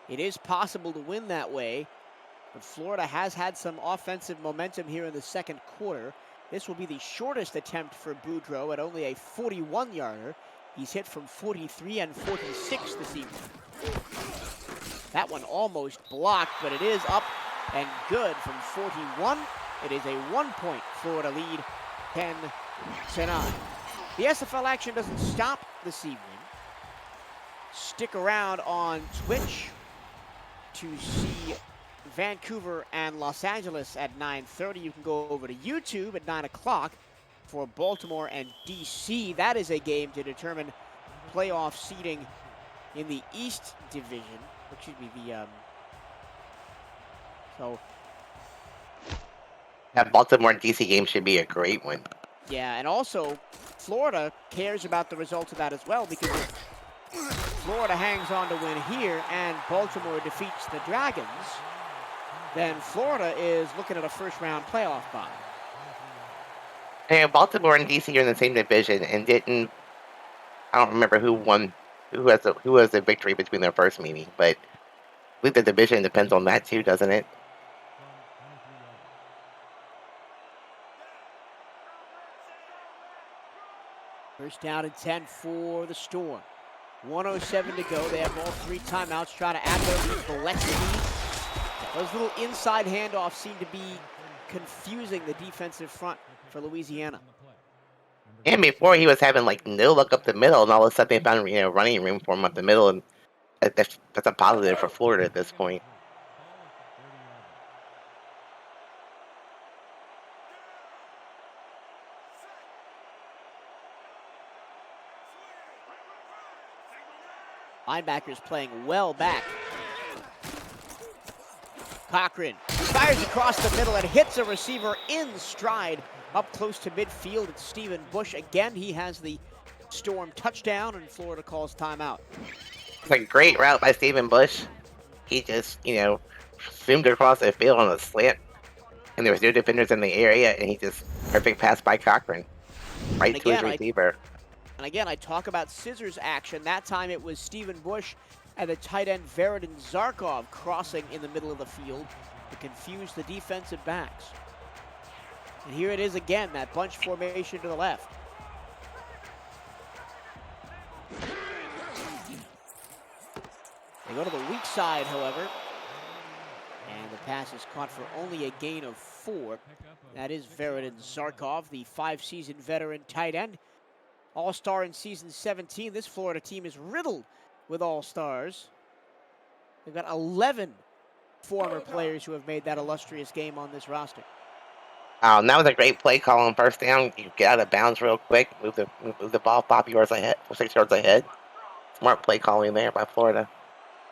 It is possible to win that way, but Florida has had some offensive momentum here in the second quarter. This will be the shortest attempt for Boudreau at only a 41-yarder. He's hit from 43 and 46 this evening. That one almost blocked, but it is up and good from 41. It is a 1-point Florida lead, 10-9. The SFL action doesn't stop this evening. Stick around on Twitch to see Vancouver and Los Angeles at 9:30. You can go over to YouTube at 9 o'clock for Baltimore and DC. That is a game to determine playoff seeding in the East Division. Excuse me, That Baltimore and DC game should be a great one. Yeah, and also Florida cares about the results of that as well, because if Florida hangs on to win here and Baltimore defeats the Dragons, then Florida is looking at a first-round playoff bye. And Baltimore and DC are in the same division and I don't remember who won, who has the victory between their first meeting, but I believe the division depends on that too, doesn't it? First down and 10 for the Storm. 1:07 to go. They have all 3 timeouts, trying to add their lead velocity. Those little inside handoffs seem to be confusing the defensive front for Louisiana. And before he was having like no luck up the middle, and all of a sudden they found running room for him up the middle, and that's a positive for Florida at this point. Linebackers playing well back. Cochran fires across the middle and hits a receiver in stride up close to midfield. It's Stephen Bush again. He has the Storm touchdown, and Florida calls timeout. It's a great route by Stephen Bush. He just, zoomed across the field on a slant, and there was no defenders in the area, and he just perfect pass by Cochran, right to his receiver. And again, I talk about scissors action. That time it was Stephen Bush and the tight end Veridin Zarkov crossing in the middle of the field to confuse the defensive backs. And here it is again, that bunch formation to the left. They go to the weak side, however. And the pass is caught for only a gain of 4. That is Veridin Zarkov, the 5-season veteran tight end. All-star in season 17. This Florida team is riddled with all-stars. They've got 11 former players who have made that illustrious game on this roster. That was a great play call on first down. You get out of bounds real quick, move the ball 5 yards ahead, 6 yards ahead. Smart play calling there by Florida.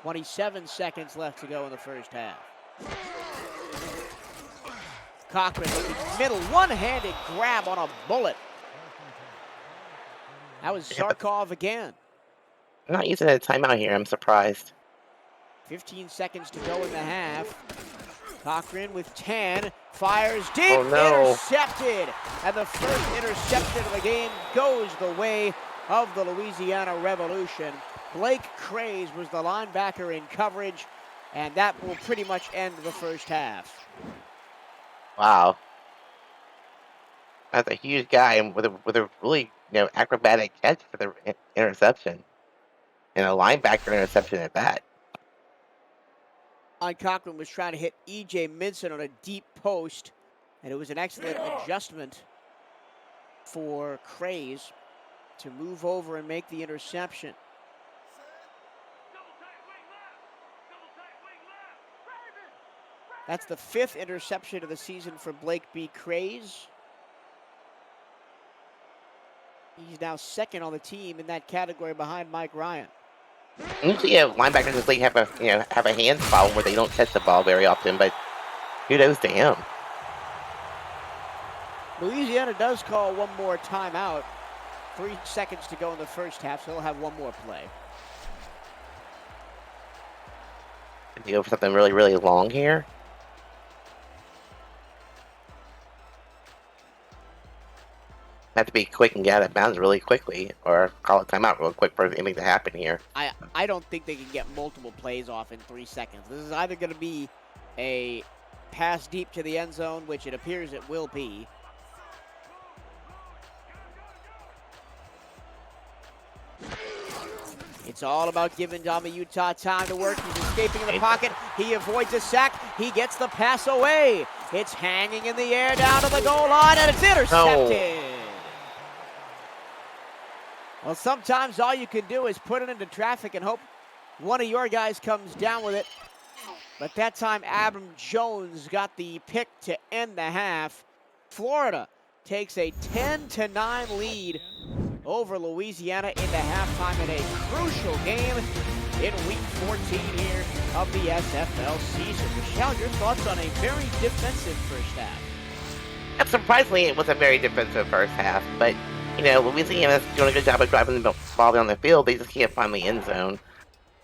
27 seconds left to go in the first half. Cochran looking middle, one-handed grab on a bullet. That was Zarkov again. I'm not using a timeout here. I'm surprised. 15 seconds to go in the half. Cochran with 10, fires deep, Oh, no. Intercepted. And the first interception of the game goes the way of the Louisiana Revolution. Blake Craze was the linebacker in coverage, and that will pretty much end the first half. Wow. That's a huge guy and with a really acrobatic catch for the interception. And a linebacker interception at that. Cochran was trying to hit E.J. Minson on a deep post, and it was an excellent adjustment for Craze to move over and make the interception. That's the 5th interception of the season for Blake B. Craze. He's now 2nd on the team in that category behind Mike Ryan. Usually, linebackers in this league have a hands problem where they don't catch the ball very often, but kudos to him. Louisiana does call one more timeout. 3 seconds to go in the first half, so they'll have one more play. Did they go for something really, really long here? Have to be quick and get out of bounds really quickly, or call a timeout real quick for anything to happen here. I don't think they can get multiple plays off in 3 seconds. This is either going to be a pass deep to the end zone, which it appears it will be. It's all about giving Dami Utah time to work. He's escaping in the pocket. He avoids a sack. He gets the pass away. It's hanging in the air down to the goal line, and it's intercepted. No. Well, sometimes all you can do is put it into traffic and hope one of your guys comes down with it. But that time, Abram Jones got the pick to end the half. Florida takes a 10-9 lead over Louisiana into halftime in a crucial game in Week 14 here of the SFL season. Michelle, your thoughts on a very defensive first half? Surprisingly, it was a very defensive first half, but Louisiana's doing a good job of driving the ball down the field. They just can't find the end zone.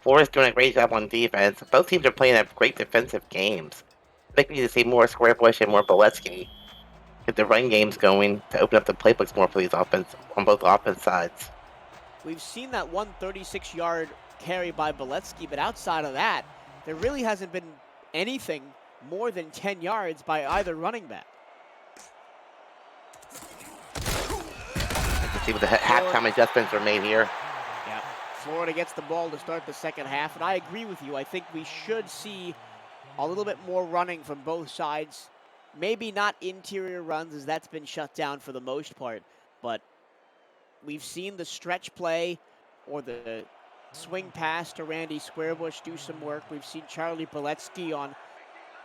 Florida's doing a great job on defense. Both teams are playing at great defensive games. I think we need to see more square push and more Boletsky. Get the run games going to open up the playbooks more for these offense on both offense sides. We've seen that 136-yard carry by Boletsky, but outside of that, there really hasn't been anything more than 10 yards by either running back. See what the halftime adjustments are made here. Yeah, Florida gets the ball to start the second half, and I agree with you. I think we should see a little bit more running from both sides. Maybe not interior runs, as that's been shut down for the most part, but we've seen the stretch play or the swing pass to Randy Squarebush do some work. We've seen Charlie Boletsky on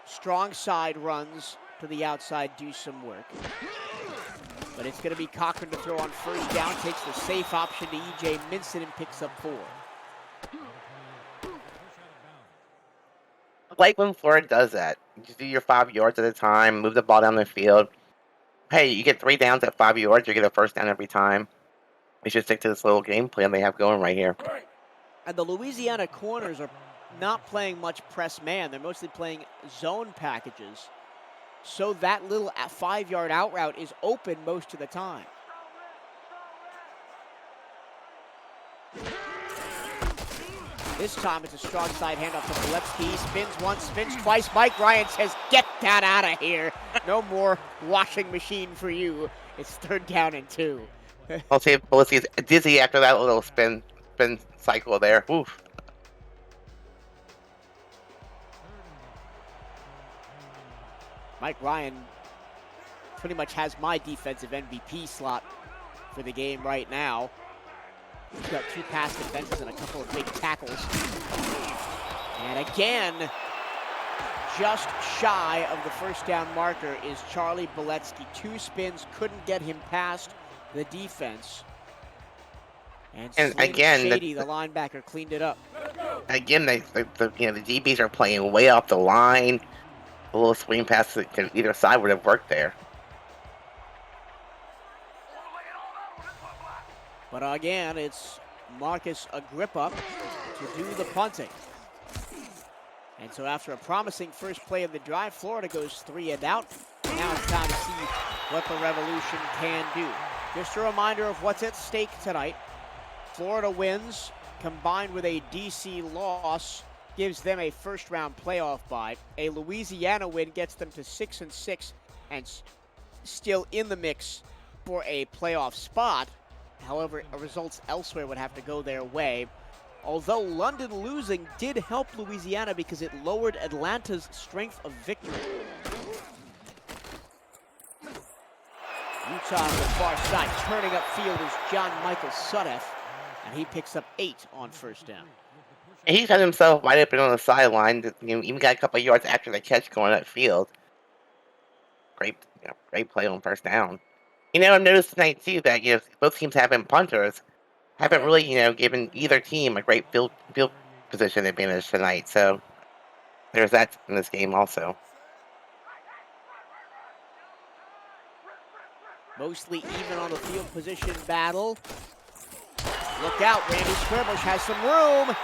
strong side runs to the outside do some work. But it's going to be Cochran to throw on first down, takes the safe option to E.J. Minson and picks up 4. Like when Florida does that. You just do your 5 yards at a time, move the ball down the field. Hey, you get 3 downs at 5 yards, you get a first down every time. We should stick to this little game plan they have going right here. And the Louisiana corners are not playing much press man. They're mostly playing zone packages. So that little 5-yard out route is open most of the time. This time it's a strong side handoff to Boletsky. Spins once, spins twice. Mike Ryan says, "Get that out of here. No more washing machine for you." It's 3rd down and 2. I'll say Boletsky's dizzy after that little spin cycle there. Oof. Mike Ryan pretty much has my defensive MVP slot for the game right now. He's got 2 pass defenses and a couple of big tackles. And again, just shy of the first down marker is Charlie Boletsky. 2 spins, couldn't get him past the defense. And again, Shady, the linebacker, cleaned it up. Again, the DBs are playing way off the line. A little swing pass to either side would have worked there. But again, it's Marcus Agrippa to do the punting. And so after a promising first play of the drive, Florida goes 3 and out. Now it's time to see what the Revolution can do. Just a reminder of what's at stake tonight. Florida wins, combined with a DC loss gives them a first-round playoff bye. A Louisiana win gets them to 6-6 and still in the mix for a playoff spot. However, results elsewhere would have to go their way. Although London losing did help Louisiana because it lowered Atlanta's strength of victory. Utah on the far side, turning upfield is John Michael Suddeff, and he picks up 8 on first down. And he found himself wide open on the sideline. Even got a couple of yards after the catch going upfield. Great play on first down. I've noticed tonight too that both teams having punters haven't really given either team a great field position advantage tonight. So there's that in this game also. Mostly even on the field position battle. Look out, Randy Squarebush has some room,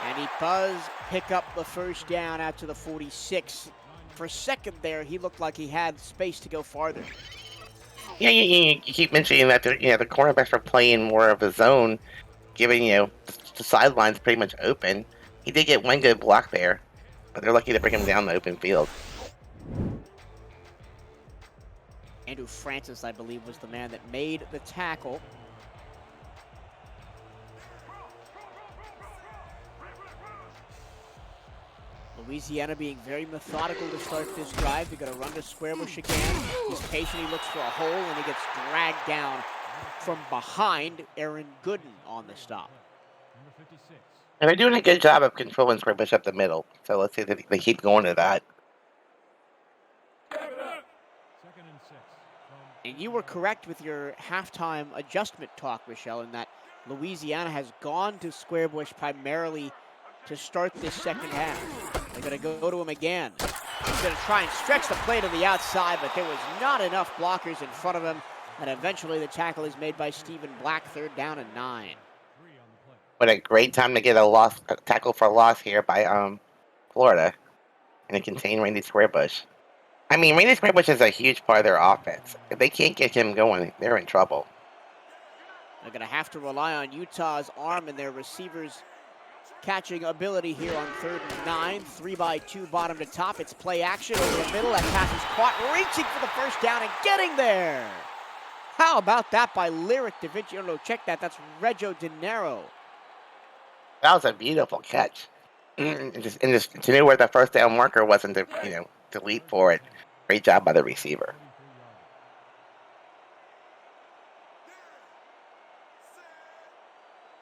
and he does pick up the first down out to the 46. For a second there, he looked like he had space to go farther. Yeah, you keep mentioning that the cornerbacks are playing more of a zone, giving the sidelines pretty much open. He did get one good block there, but they're lucky to bring him down the open field. Andrew Francis, I believe, was the man that made the tackle. Louisiana being very methodical to start this drive. They're going to run to Squarebush again. He's patient, he looks for a hole, and he gets dragged down from behind. Aaron Gooden on the stop. And they're doing a good job of controlling Squarebush up the middle. So let's see if they keep going to that. And you were correct with your halftime adjustment talk, Michelle, in that Louisiana has gone to Squarebush primarily to start this second half. They're going to go to him again. He's going to try and stretch the play to the outside, but there was not enough blockers in front of him. And eventually the tackle is made by Stephen Black, 3rd down and 9. What a great time to get a tackle for a loss here by Florida. And to contain Randy Squarebush. I mean, Randy Squarebush is a huge part of their offense. If they can't get him going, they're in trouble. They're going to have to rely on Utah's arm and their receivers' catching ability here on 3rd and 9. 3-by-2 bottom to top. It's play action over the middle. That pass is caught, reaching for the first down and getting there. How about that by Lyric Da Vinci? Oh, no, check that. That's Regio De Niro. That was a beautiful catch. Just to know where the first down marker wasn't to leap for it. Great job by the receiver.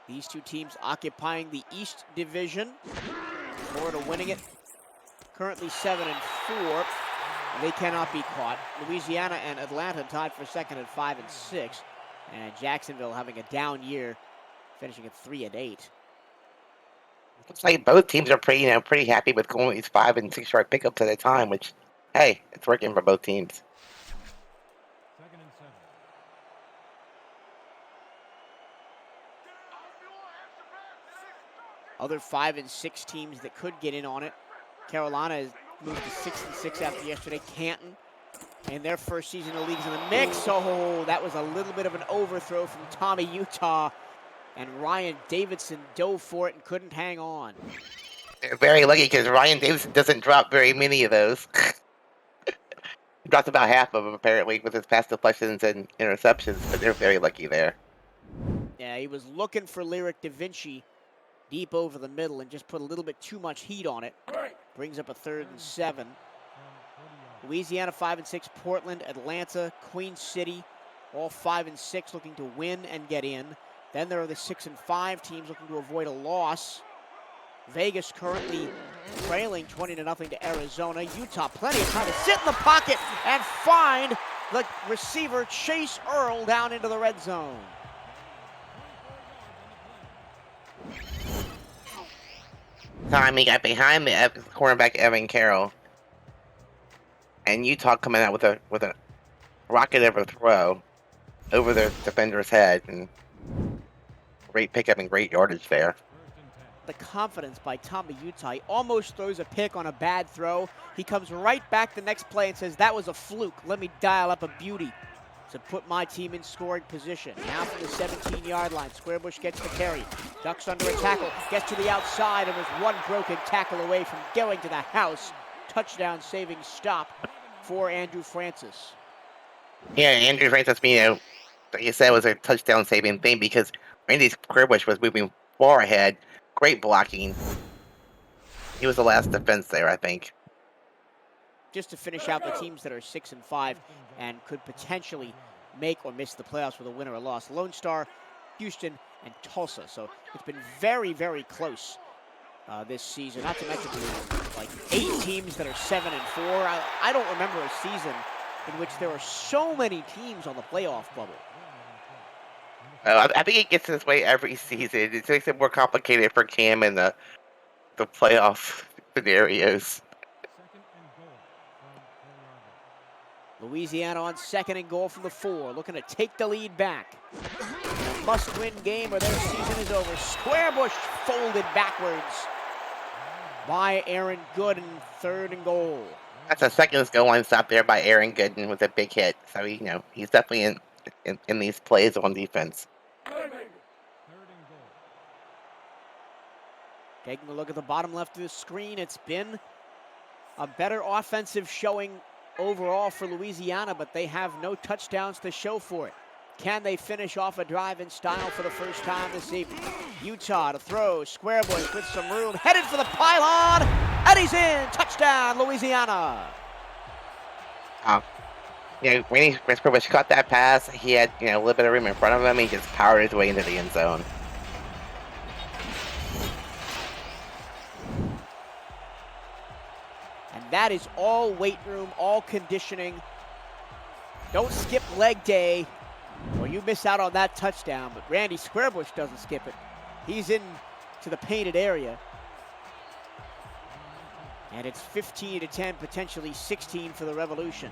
These two teams occupying the East Division. Florida winning it. Currently 7-4. They cannot be caught. Louisiana and Atlanta tied for second at 5-6. And Jacksonville having a down year, finishing at 3-8. Looks like both teams are pretty happy with going these 5 and 6 yard pickups at a time, which, hey, it's working for both teams. Other 5 and 6 teams that could get in on it. Carolina has moved to 6-6 after yesterday. Canton, in their first season in the league, is in the mix. Oh, that was a little bit of an overthrow from Tommy Utah. And Ryan Davidson dove for it and couldn't hang on. They're very lucky because Ryan Davidson doesn't drop very many of those. He dropped about half of them, apparently, with his pass deflections and interceptions, but they're very lucky there. Yeah, he was looking for Lyric Da Vinci deep over the middle and just put a little bit too much heat on it. Brings up a 3rd and 7. Louisiana 5-6, Portland, Atlanta, Queen City, all 5-6 looking to win and get in. Then there are the 6-5 teams looking to avoid a loss. Vegas currently trailing 20-0 to Arizona. Utah plenty of time to sit in the pocket and find the receiver Chase Earl down into the red zone. Time he got behind the cornerback Evan Carroll, and Utah coming out with a rocket of a throw over the defender's head, and great pickup and great yardage there. The confidence by Tommy Utah. He almost throws a pick on a bad throw. He comes right back the next play and says, that was a fluke. Let me dial up a beauty. to put my team in scoring position. Now from the 17-yard line, Squarebush gets the carry, ducks under a tackle, gets to the outside, and was one broken tackle away from going to the house. Touchdown saving stop for Andrew Francis. Yeah, Andrew Francis, like you said, was a touchdown saving thing because Randy Squarebush was moving far ahead. Great blocking. He was the last defense there, I think. Just to finish out the teams that are 6-5 and could potentially make or miss the playoffs with a win or a loss. Lone Star, Houston, and Tulsa. So it's been very, very close this season. Not to mention like 8 teams that are 7-4. I don't remember a season in which there are so many teams on the playoff bubble. I think it gets this way every season. It makes it more complicated for Cam and the playoff scenarios. Louisiana on 2nd and goal from the 4, looking to take the lead back. A must-win game or their season is over. Squarebush folded backwards by Aaron Gooden, 3rd and goal. That's a second goal line stop there by Aaron Gooden with a big hit. So he's definitely in these plays on defense. Taking a look at the bottom left of the screen, it's been a better offensive showing overall for Louisiana, but they have no touchdowns to show for it. Can they finish off a drive in style for the first time this evening? Utah to throw, Squarebush with some room, headed for the pylon, and he's in! Touchdown, Louisiana! Randy Squarebush caught that pass. He had a little bit of room in front of him. He just powered his way into the end zone. And that is all weight room, all conditioning. Don't skip leg day, or you miss out on that touchdown. But Randy Squarebush doesn't skip it. He's in to the painted area. And it's 15-10, potentially 16 for the Revolution.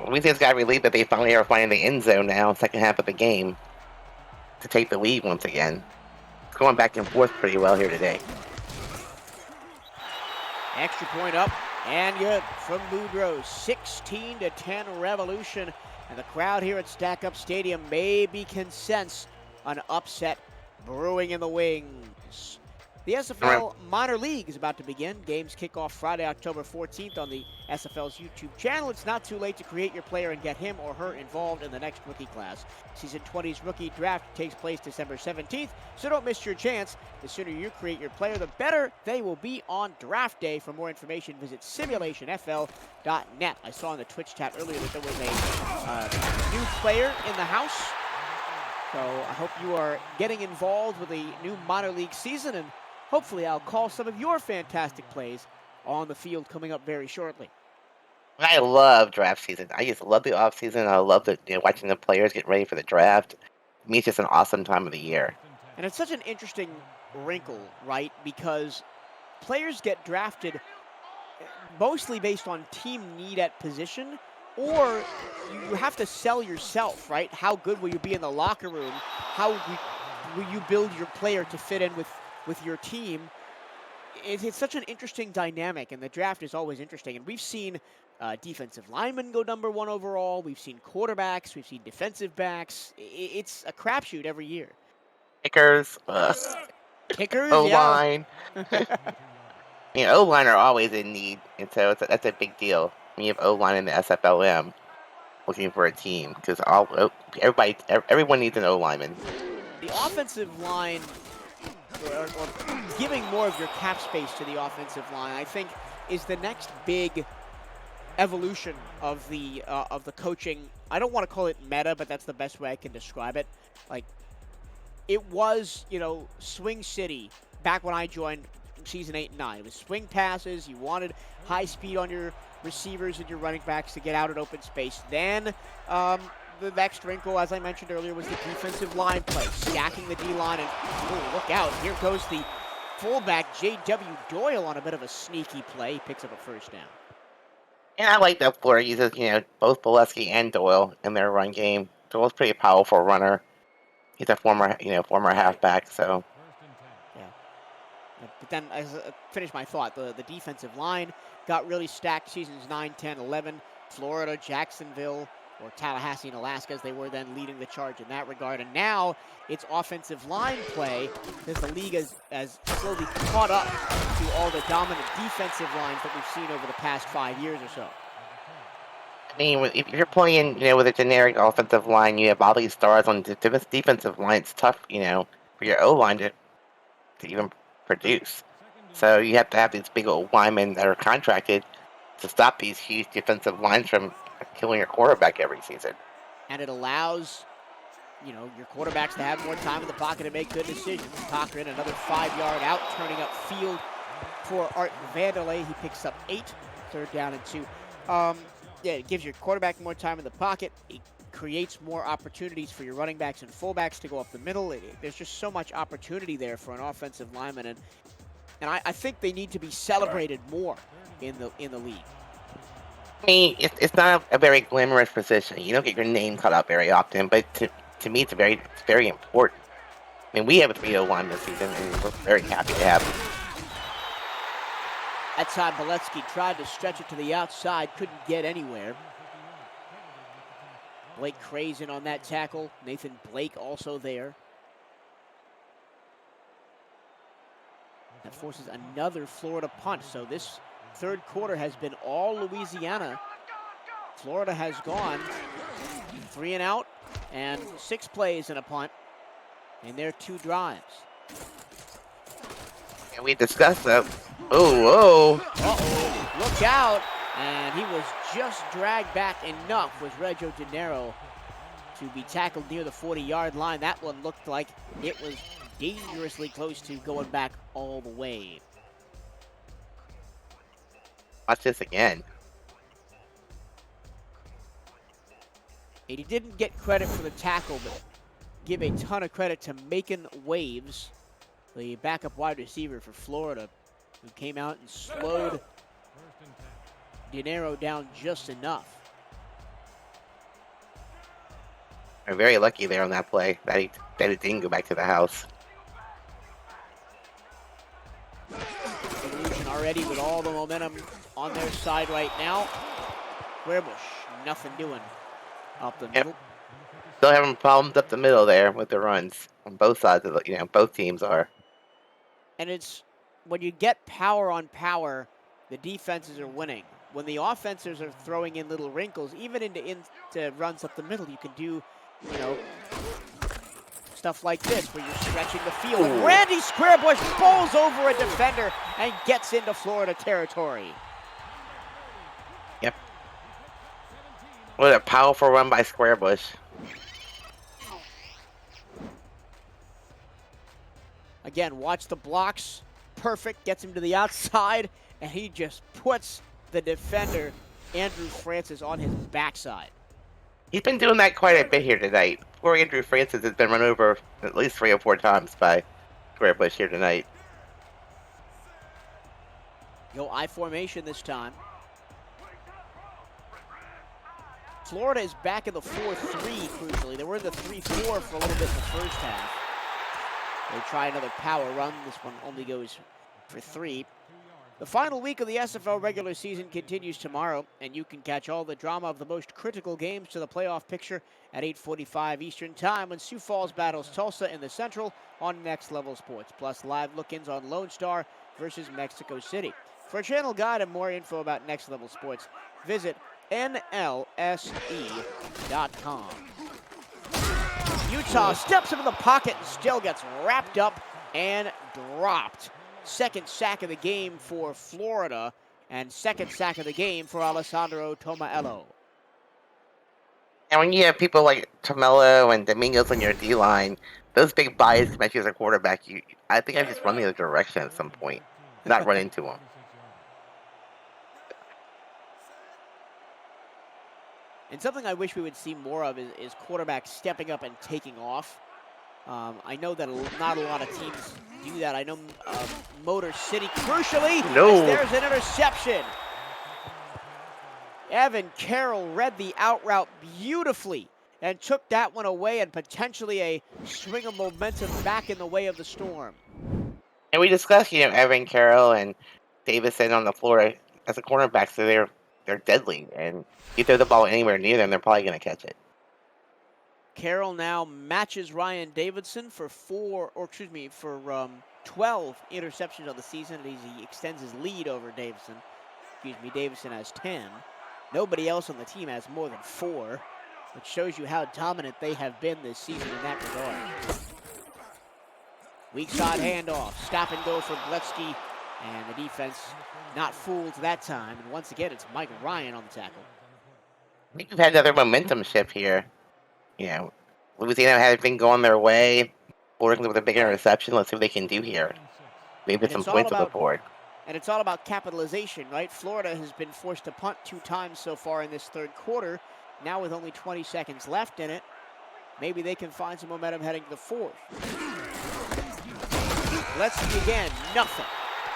Louisiana's got relieved that they finally are finding the end zone now, second half of the game, to take the lead once again. It's going back and forth pretty well here today. Extra point up and good from Boudreau. 16-10 Revolution. And the crowd here at Stack Up Stadium maybe can sense an upset brewing in the wings. The SFL Minor League is about to begin. Games kick off Friday, October 14th on the SFL's YouTube channel. It's not too late to create your player and get him or her involved in the next rookie class. Season 20's rookie draft takes place December 17th, so don't miss your chance. The sooner you create your player, the better they will be on draft day. For more information, visit simulationfl.net. I saw in the Twitch chat earlier that there was a new player in the house. So I hope you are getting involved with a new minor league season, and hopefully I'll call some of your fantastic plays on the field coming up very shortly. I love draft season. I just love the off season. I love watching the players get ready for the draft. To me, it's just an awesome time of the year. And it's such an interesting wrinkle, right? Because players get drafted mostly based on team need at position, or you have to sell yourself, right? How good will you be in the locker room? How will you build your player to fit in with your team? It's such an interesting dynamic, and the draft is always interesting. And we've seen defensive linemen go number 1 overall. We've seen quarterbacks. We've seen defensive backs. It's a crapshoot every year. Kickers, Kickers, O-line. yeah. O-line are always in need, and so that's a big deal. When you have O-line in the SFLM looking for a team, because everyone needs an O-lineman. The offensive line, or giving more of your cap space to the offensive line, I think, is the next big evolution of the coaching. I don't want to call it meta, but that's the best way I can describe it. Like, it was, swing city back when I joined season 8 and 9. It was swing passes. You wanted high speed on your receivers and your running backs to get out in open space. Then the next wrinkle, as I mentioned earlier, was the defensive line play, stacking the D-line, and look out, here goes the fullback J.W. Doyle on a bit of a sneaky play. He picks up a first down. And I like that Florida uses, both Bolesky and Doyle in their run game. Doyle's a pretty powerful runner. He's a former halfback, so. Yeah. But then, as I finish my thought, the defensive line got really stacked seasons 9, 10, 11. Florida, Jacksonville, or Tallahassee and Alaska, as they were then leading the charge in that regard. And now it's offensive line play as the league has slowly caught up to all the dominant defensive lines that we've seen over the past 5 years or so. I mean, if you're playing, with a generic offensive line, you have all these stars on the defensive line. It's tough, for your O-line to even produce. So you have to have these big old linemen that are contracted to stop these huge defensive lines from killing your quarterback every season. And it allows, your quarterbacks to have more time in the pocket to make good decisions. Cochran, another 5-yard out, turning up field for Art Vanderlei. He picks up 8, 3rd down and 2. It gives your quarterback more time in the pocket. It creates more opportunities for your running backs and fullbacks to go up the middle. There's just so much opportunity there for an offensive lineman, and I think they need to be celebrated more in the league. I mean, it's not a very glamorous position. You don't get your name cut out very often, but to me, it's very important. I mean, we have a 3-0-1 this season, and we're very happy to have it. That time, Beletsky tried to stretch it to the outside, couldn't get anywhere. Blake Crazen on that tackle. Nathan Blake also there. That forces another Florida punt. So this third quarter has been all Louisiana. Florida has gone 3 and out and 6 plays in a punt in their 2 drives. And we discussed that. Oh, Uh-oh, look out. And he was just dragged back enough with Reggio De Niro to be tackled near the 40-yard line. That one looked like it was dangerously close to going back all the way. watch this again. And he didn't get credit for the tackle, but give a ton of credit to Macon Waves, the backup wide receiver for Florida, who came out and slowed De Niro down just enough. They're very lucky there on that play that it didn't go back to the house. Revolution already with all the momentum on their side right now. Squarebush, nothing doing up the middle. Still having problems up the middle there with the runs on both sides of the, both teams are. And it's when you get power on power, the defenses are winning. When the offenses are throwing in little wrinkles, even into runs up the middle, you can do, stuff like this where you're stretching the field. And Randy Squarebush bowls over a defender and gets into Florida territory. Yep. What a powerful run by Squarebush. Again, watch the blocks. Perfect. Gets him to the outside, and he just puts the defender, Andrew Francis, on his backside. He's been doing that quite a bit here tonight. Poor Andrew Francis has been run over at least 3 or 4 times by Squarebush here tonight. Go I formation this time. Florida is back in the 4-3, crucially. They were in the 3-4 for a little bit in the first half. They try another power run. This one only goes for 3. The final week of the SFL regular season continues tomorrow, and you can catch all the drama of the most critical games to the playoff picture at 8:45 Eastern Time when Sioux Falls battles Tulsa in the Central on Next Level Sports, plus live look-ins on Lone Star versus Mexico City. For a channel guide and more info about Next Level Sports, visit NLSE.com. Utah steps into the pocket and still gets wrapped up and dropped. Second sack of the game for Florida, and second sack of the game for Alessandro Tomaello. And when you have people like Tomello and Dominguez on your D-line, those big bodies, especially as a quarterback, I think I just run the other direction at some point, not run into them. And something I wish we would see more of is quarterbacks stepping up and taking off. I know that not a lot of teams do that. I know Motor City, crucially, there's an interception. Evan Carroll read the out route beautifully and took that one away, and potentially a swing of momentum back in the way of the Storm. And we discussed, Evan Carroll and Davison on the floor as a cornerback, so they're they're deadly, and you throw the ball anywhere near them, they're probably going to catch it. Carroll now matches Ryan Davidson for 12 interceptions on the season, and he extends his lead over Davidson. Davidson has 10. Nobody else on the team has more than 4, which shows you how dominant they have been this season in that regard. Weak side handoff, stop and go for Bletsky, and the defense not fooled that time. And once again, it's Mike Ryan on the tackle. I think we've had another momentum shift here. Louisiana had everything going their way. Florida with a big interception. Let's see what they can do here. Maybe some points on the board. And it's all about capitalization, right? Florida has been forced to punt 2 times so far in this third quarter. Now with only 20 seconds left in it, maybe they can find some momentum heading to the fourth. Let's see again, nothing.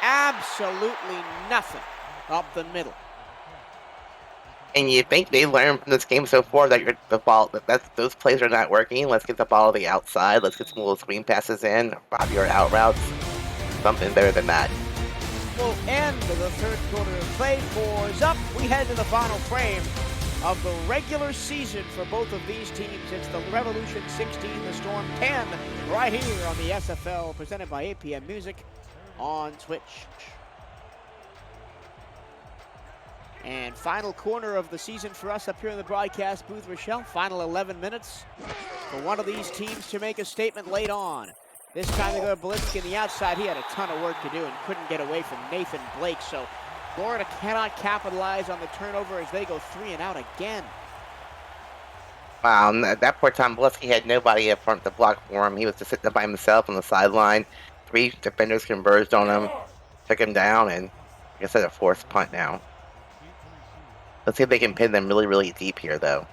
Absolutely nothing up the middle. And you think they learned from this game so far that those plays are not working. Let's get the ball to the outside. Let's get some little screen passes in. Robbie or out routes. Something better than that. We'll end the third quarter of play. 4's up. We head to the final frame of the regular season for both of these teams. It's the Revolution 16, the Storm 10, right here on the SFL, presented by APM Music on Twitch. And final corner of the season for us up here in the broadcast booth, Rochelle. Final 11 minutes for one of these teams to make a statement late on. This time they go to Blitsky on the outside. He had a ton of work to do and couldn't get away from Nathan Blake. So Florida cannot capitalize on the turnover as they go 3 and out again. Wow, at that point in time, Blitsky had nobody up front to block for him. He was just sitting there by himself on the sideline. 3 defenders converged on him, took him down, and like I said, a forced punt now. Let's see if they can pin them really, really deep here, though.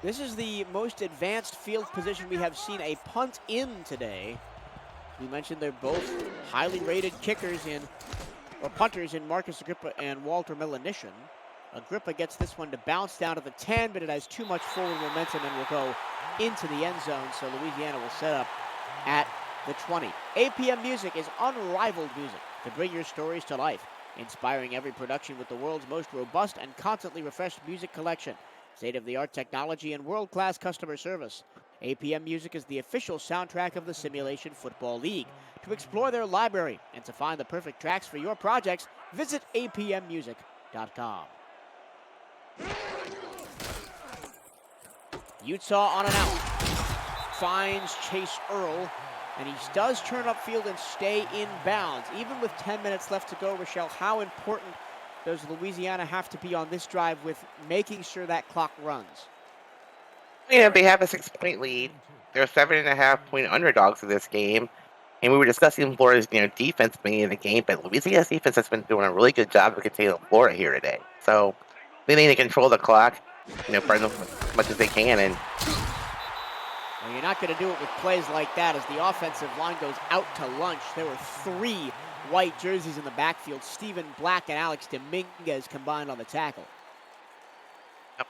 This is the most advanced field position we have seen a punt in today. We mentioned they're both highly rated punters in Marcus Agrippa and Walter Milanishin. Agrippa gets this one to bounce down to the 10, but it has too much forward momentum and will go into the end zone, so Louisiana will set up at the 20. APM Music is unrivaled music to bring your stories to life, inspiring every production with the world's most robust and constantly refreshed music collection, state-of-the-art technology, and world-class customer service. APM Music is the official soundtrack of the Simulation Football League. To explore their library and to find the perfect tracks for your projects, visit apmmusic.com. Utah on an out. Finds Chase Earl, and he does turn upfield and stay in bounds. Even with 10 minutes left to go, Rochelle, how important does Louisiana have to be on this drive with making sure that clock runs? Yeah, they have a 6-point lead. They're 7.5-point underdogs in this game. And we were discussing Florida's defense being in the game, but Louisiana's defense has been doing a really good job of containing Florida here today. So they need to control the clock, burn them as much as they can. And well, you're not going to do it with plays like that as the offensive line goes out to lunch. There were 3 white jerseys in the backfield. Stephen Black and Alex Dominguez combined on the tackle.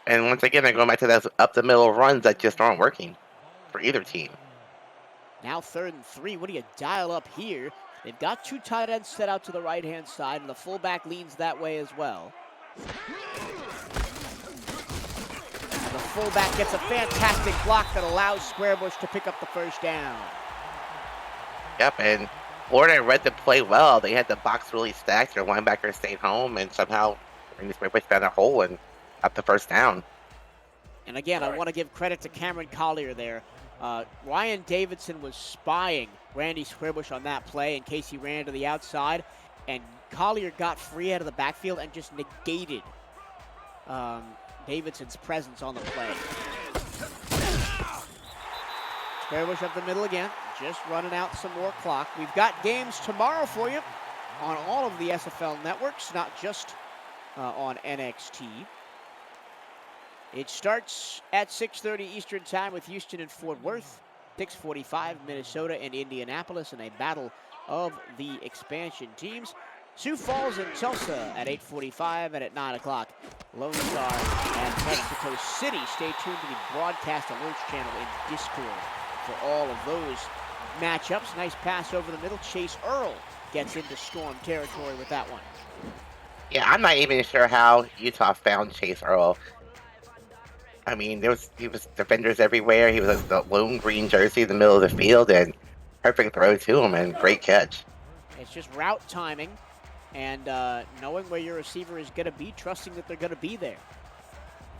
And once again, they're going back to those up-the-middle runs that just aren't working for either team. Now 3rd and 3. What do you dial up here? They've got 2 tight ends set out to the right-hand side, and the fullback leans that way as well. And the fullback gets a fantastic block that allows Squarebush to pick up the first down. Yep, and Florida read the play well. They had the box really stacked. Their linebacker stayed home, and somehow Squarebush found a hole and got the first down. And again, I want to give credit to Cameron Collier there. Ryan Davidson was spying Randy Squarebush on that play in case he ran to the outside, and Collier got free out of the backfield and just negated Davidson's presence on the play. Squarebush up the middle again, just running out some more clock. We've got games tomorrow for you on all of the SFL networks, not just on NXT. It starts at 6:30 Eastern Time with Houston and Fort Worth, 6:45 Minnesota and Indianapolis in a battle of the expansion teams. Sioux Falls and Tulsa at 8:45, and at 9 o'clock, Lone Star and Mexico City. Stay tuned to the Broadcast Alerts channel in Discord for all of those matchups. Nice pass over the middle. Chase Earl gets into Storm territory with that one. Yeah, I'm not even sure how Utah found Chase Earl. I mean, he was defenders everywhere. He was like the lone green jersey in the middle of the field, and perfect throw to him, and great catch. It's just route timing and knowing where your receiver is going to be, trusting that they're going to be there.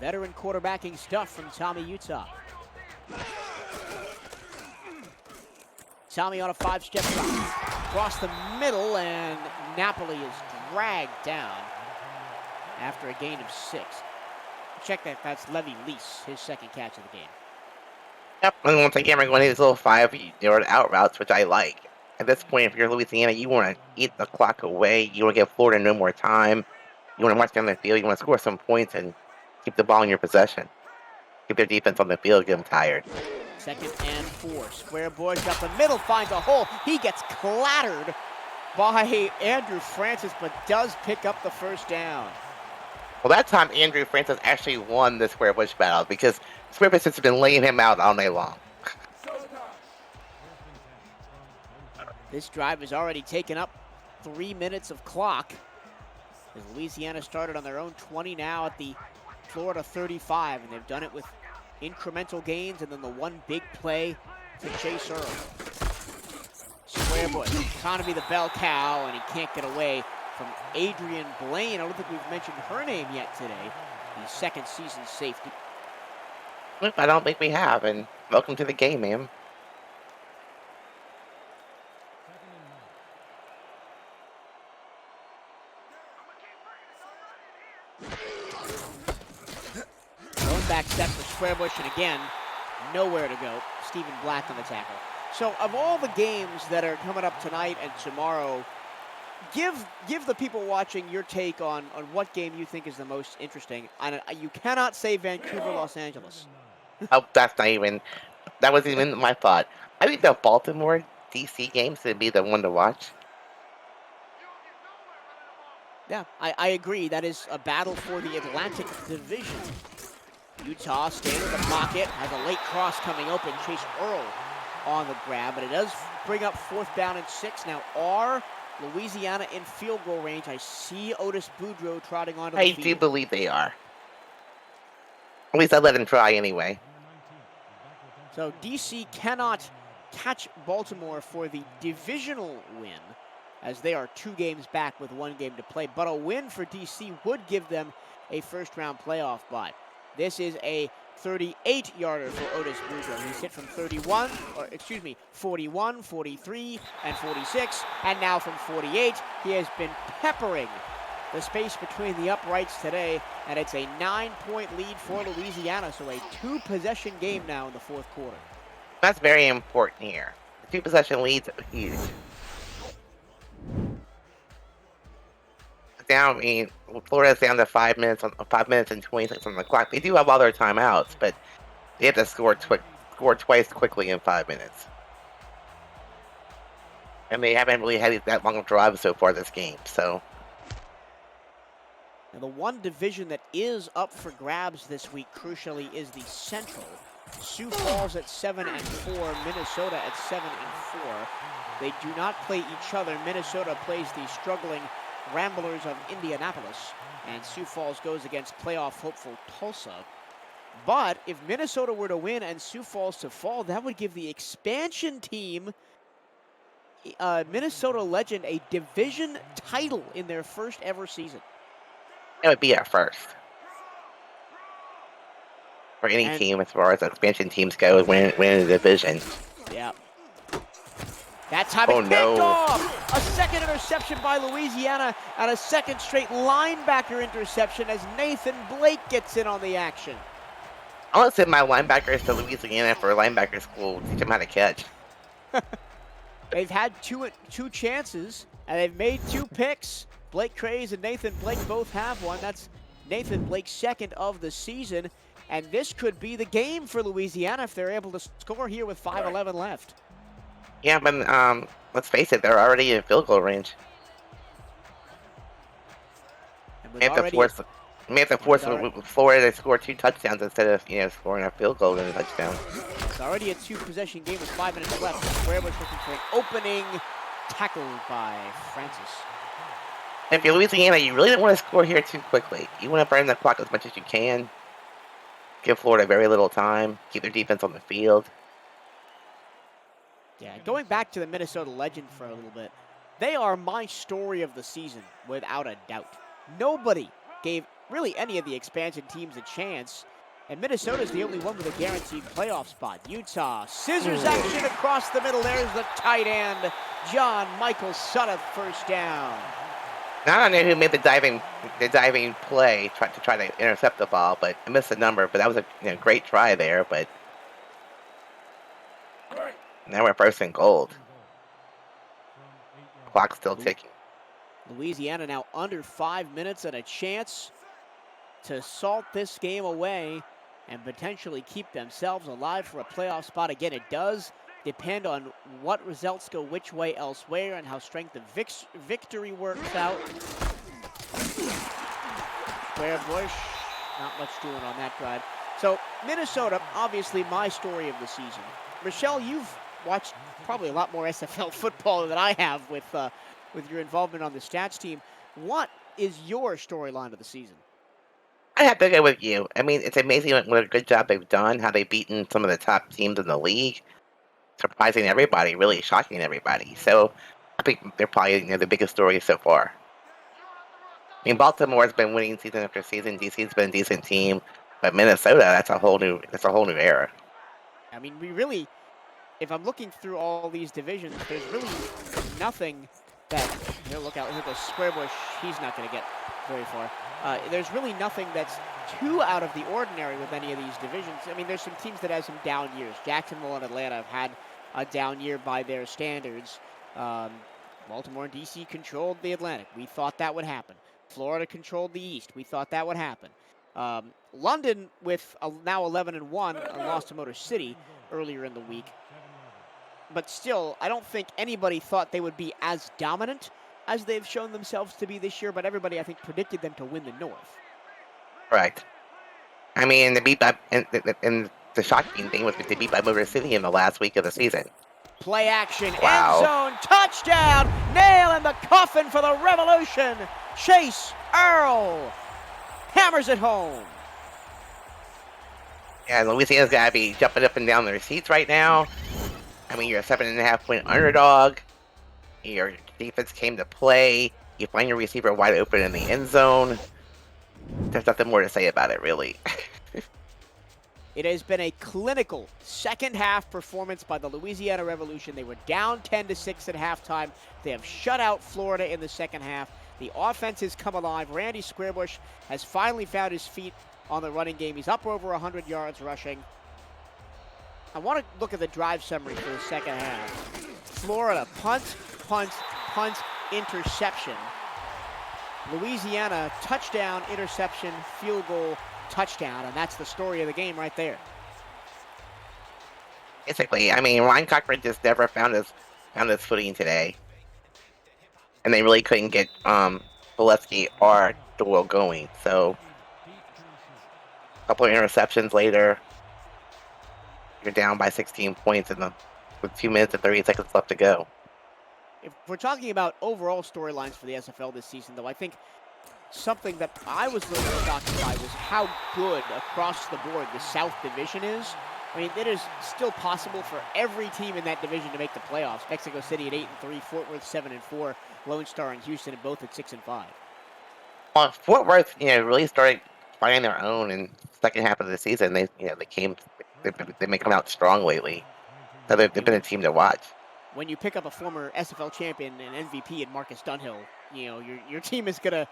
Veteran quarterbacking stuff from Tommy Utah. Tommy on a 5-step drop. Across the middle, and Napoli is dragged down after a gain of 6. Check that. That's Levy Lease, his second catch of the game. Yep, and once again, we're going to these little 5-yard out routes, which I like. At this point, if you're Louisiana, you want to eat the clock away. You want to give Florida no more time. You want to march down the field. You want to score some points and keep the ball in your possession. Keep their defense on the field, get them tired. 2nd and 4. Square Bush up the middle, finds a hole. He gets clattered by Andrew Francis, but does pick up the first down. Well, that time Andrew Francis actually won the Square Bush battle because Square Bush has been laying him out all night long. This drive has already taken up 3 minutes of clock, as Louisiana started on their own 20 now at the Florida 35, and they've done it with incremental gains and then the one big play to Chase Earl. Square Bush trying to be the bell cow, and he can't get away from Adrian Blaine. I don't think we've mentioned her name yet today, the second season safety. I don't think we have, and welcome to the game, ma'am. Going back step for Square Bush, and again, nowhere to go. Stephen Black on the tackle. So of all the games that are coming up tonight and tomorrow, give the people watching your take on what game you think is the most interesting. You cannot say Vancouver, Los Angeles. Oh, that wasn't even my thought. I think the Baltimore DC games would be the one to watch. Yeah, I agree. That is a battle for the Atlantic Division. Utah staying in the pocket, has a late cross coming open. Chase Earl on the grab, but it does bring up 4th down and 6. Now, are Louisiana in field goal range? I see Otis Boudreau trotting onto the field. I do believe they are. At least I let him try anyway. So DC cannot catch Baltimore for the divisional win, as they are 2 games back with 1 game to play. But a win for DC would give them a first-round playoff bye. This is a 38-yarder for Otis Boudreau. He's hit from 41, 43, and 46, and now from 48. He has been peppering the space between the uprights today, and it's a 9-point lead for Louisiana, so a 2-possession game now in the 4th quarter. That's very important here. The 2-possession leads are huge. Down, I mean, Florida's down to 5 minutes and 20 seconds on the clock. They do have all their timeouts, but they have to score twice quickly in 5 minutes. And they haven't really had that long of drive so far this game, so. Now, the one division that is up for grabs this week, crucially, is the Central. Sioux Falls at 7-4, Minnesota at 7-4. They do not play each other. Minnesota plays the struggling Ramblers of Indianapolis, and Sioux Falls goes against playoff hopeful Tulsa. But if Minnesota were to win and Sioux Falls to fall, that would give the expansion team, Minnesota Legend, a division title in their first ever season. It would be our first. For any team as far as expansion teams go, winning the division. Yeah. That time it picked off! A second interception by Louisiana, and a second straight linebacker interception as Nathan Blake gets in on the action. I want to send my linebackers to Louisiana for linebacker school, teach them how to catch. They've had two chances, and they've made 2 picks. Blake Craze and Nathan Blake both have one. That's Nathan Blake's second of the season, and this could be the game for Louisiana if they're able to score here with 5:11 left. Yeah, but let's face it, they're already in field goal range. May have to force Florida to score 2 touchdowns instead of scoring a field goal and a touchdown. It's already a 2-possession game with 5 minutes left. Square was looking for an opening, tackled by Francis. If you're Louisiana, you really don't want to score here too quickly. You want to burn the clock as much as you can. Give Florida very little time. Keep their defense on the field. Yeah, going back to the Minnesota Legend for a little bit, they are my story of the season, without a doubt. Nobody gave really any of the expansion teams a chance, and Minnesota's the only one with a guaranteed playoff spot. Utah, scissors action across the middle. There's the tight end, John Michael Suttoth, first down. Now, I don't know who made the diving play to try to intercept the ball, but I missed the number. But that was a great try there. But now we're first and gold. Clock's still ticking. Louisiana now under 5 minutes and a chance to salt this game away and potentially keep themselves alive for a playoff spot. Again, it does depend on what results go which way elsewhere and how strength of victory works out. Square bush, not much doing on that drive. So Minnesota, obviously my story of the season. Michelle, you've watched probably a lot more SFL football than I have with your involvement on the stats team. What is your storyline of the season? I have to go with you. I mean, it's amazing what a good job they've done, how they've beaten some of the top teams in the league, surprising everybody, really shocking everybody. So I think they're probably the biggest story so far. I mean, Baltimore's been winning season after season. DC's been a decent team, but Minnesota, that's a whole new era. I mean, we really, if I'm looking through all these divisions, there's really nothing that, look out, here goes Square Bush, he's not going to get very far. There's really nothing that's too out of the ordinary with any of these divisions. I mean, there's some teams that have some down years. Jacksonville and Atlanta have had a down year by their standards. Baltimore and DC controlled the Atlantic. We thought that would happen. Florida controlled the East. We thought that would happen. London, with now 11-1, lost to Motor City earlier in the week. But still, I don't think anybody thought they would be as dominant as they've shown themselves to be this year, but everybody, I think, predicted them to win the North. Right. I mean, and the shocking thing was they beat by Motor City in the last week of the season. Play action, Wow. End zone, touchdown, nail in the coffin for the Revolution. Chase Earl hammers it home. Yeah, Louisiana's got to be jumping up and down their seats right now. I mean, you're a 7.5-point underdog. Your defense came to play. You find your receiver wide open in the end zone. There's nothing more to say about it, really. It has been a clinical second-half performance by the Louisiana Revolution. They were down 10-6 at halftime. They have shut out Florida in the second half. The offense has come alive. Randy Squarebush has finally found his feet on the running game. He's up over 100 yards rushing. I want to look at the drive summary for the second half. Florida, punt, interception. Louisiana, touchdown, interception, field goal, touchdown, and that's the story of the game right there. Basically, I mean, Ryan Cochran just never found his footing today, and they really couldn't get Valesky or Doyle going. So, a couple of interceptions later, you're down by 16 points with 2 minutes and 30 seconds left to go. If we're talking about overall storylines for the SFL this season, though, I think something that I was a little shocked by was how good across the board the South Division is. I mean, it is still possible for every team in that division to make the playoffs. Mexico City at 8-3, Fort Worth 7-4, Lone Star and Houston at both at 6-5. Well, Fort Worth, really started finding their own in the second half of the season. They've been coming out strong lately. So they've been a team to watch. When you pick up a former SFL champion and MVP in Marcus Dunhill, your team is gonna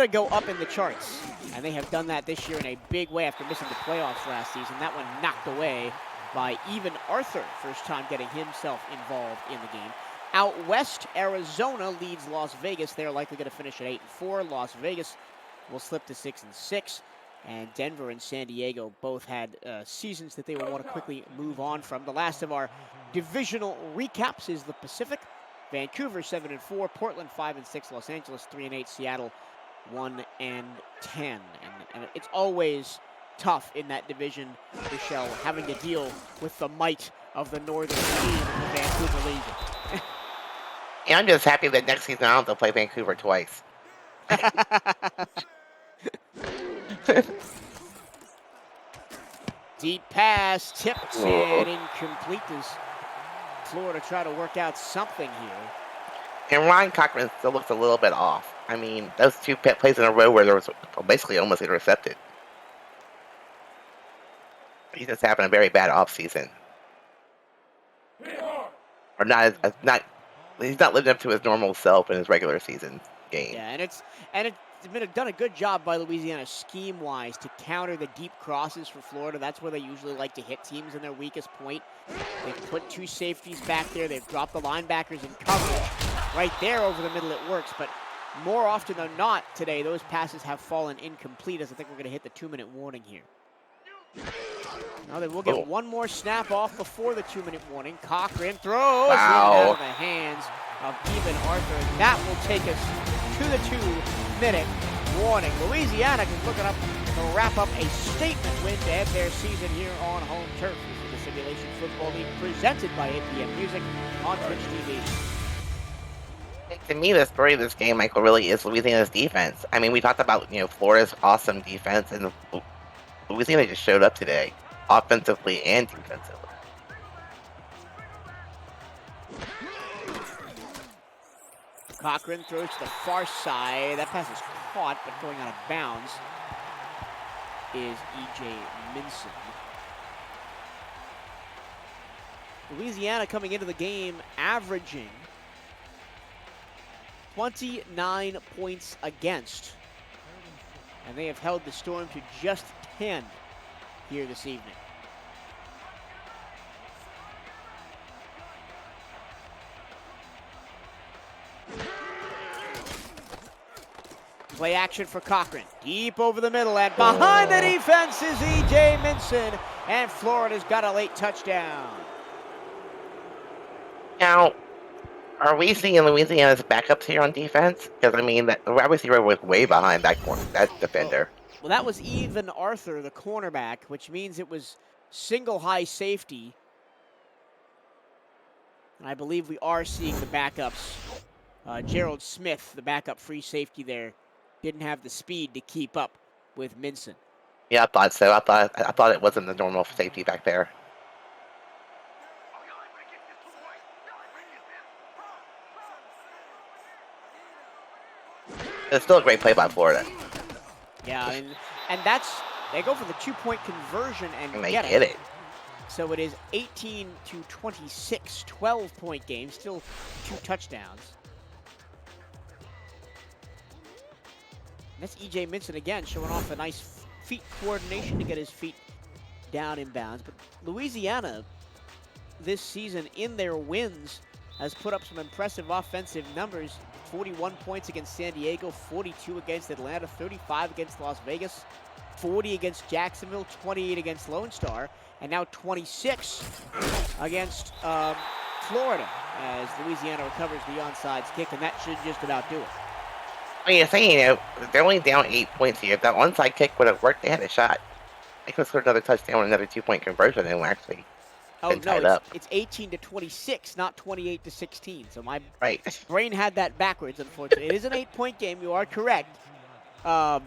go up in the charts, and they have done that this year in a big way after missing the playoffs last season. That one knocked away by even Arthur, first time getting himself involved in the game. Out west, Arizona leads Las Vegas. They're likely going to finish at 8-4. Las Vegas will slip to 6-6. And Denver and San Diego both had seasons that they will want to quickly move on from. The last of our divisional recaps is the Pacific. Vancouver 7-4, Portland 5-6, Los Angeles 3-8, Seattle 1-10. And it's always tough in that division, Michelle, having to deal with the might of the Northern team in the Vancouver Legion. And I'm just happy that next season I don't have to play Vancouver twice. Deep pass, tipped Oh. and incomplete as Florida try to work out something here. And Ryan Cochran still looks a little bit off. I mean, those two plays in a row where there was basically almost intercepted. He's just having a very bad off season. Or not he's not living up to his normal self in his regular season game. Yeah, and it's done a good job by Louisiana scheme-wise to counter the deep crosses for Florida. That's where they usually like to hit teams in their weakest point. They've put two safeties back there. They've dropped the linebackers in coverage. Right there over the middle it works, but more often than not today, those passes have fallen incomplete, as I think we're going to hit the 2-minute warning here. Now they will get one more snap off before the 2-minute warning. Cochran throws it out of the hands of Even Arthur. And that will take us to the 2-minute warning. Louisiana is looking up to wrap up a statement win to end their season here on home turf. This is the Simulation Football League presented by APM Music on Twitch TV. To me, the story of this game, Michael, really is Louisiana's defense. I mean, we talked about, Florida's awesome defense, and Louisiana just showed up today, offensively and defensively. Cochran throws to the far side. That pass is caught, but going out of bounds is E.J. Minson. Louisiana coming into the game averaging 29 points against. And they have held the Storm to just 10 here this evening. Play action for Cochran. Deep over the middle and behind the defense is E.J. Minson. And Florida's got a late touchdown. Now, are we seeing Louisiana's backups here on defense? Because, I mean, the wide receiver was way behind that defender. Well, that was Even Arthur, the cornerback, which means it was single high safety. And I believe we are seeing the backups. Gerald Smith, the backup free safety there, didn't have the speed to keep up with Minson. Yeah, I thought so. I thought it wasn't the normal safety back there. It's still a great play by Florida. Yeah, and they go for the 2-point conversion and they get it. So it is 18-26, 12-point game, still 2 touchdowns. And that's E.J. Minson again showing off a nice feet coordination to get his feet down in bounds. But Louisiana this season in their wins has put up some impressive offensive numbers. 41 points against San Diego, 42 against Atlanta, 35 against Las Vegas, 40 against Jacksonville, 28 against Lone Star, and now 26 against Florida as Louisiana recovers the onside kick, and that should just about do it. I mean, you're saying, they're only down 8 points here. If that onside kick would have worked, they had a shot. They could have scored another touchdown and another 2-point conversion and actually been tied up. It's 18-26, not 28-16. So my Right. brain had that backwards, unfortunately. It is an 8-point game. You are correct. But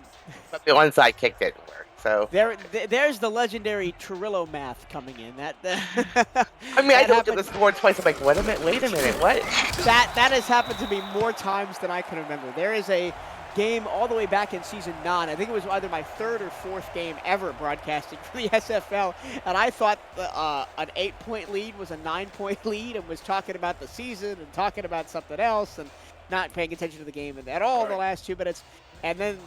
the onside kick didn't work. So there's the legendary Trillo math coming in. I mean, I looked at the score twice. I'm like, wait a minute, what? That has happened to me more times than I can remember. There is a game all the way back in season 9. I think it was either my 3rd or 4th game ever broadcasting for the SFL, and I thought an 8-point lead was a 9-point lead, and was talking about the season and talking about something else and not paying attention to the game at all in the last 2 minutes. And then,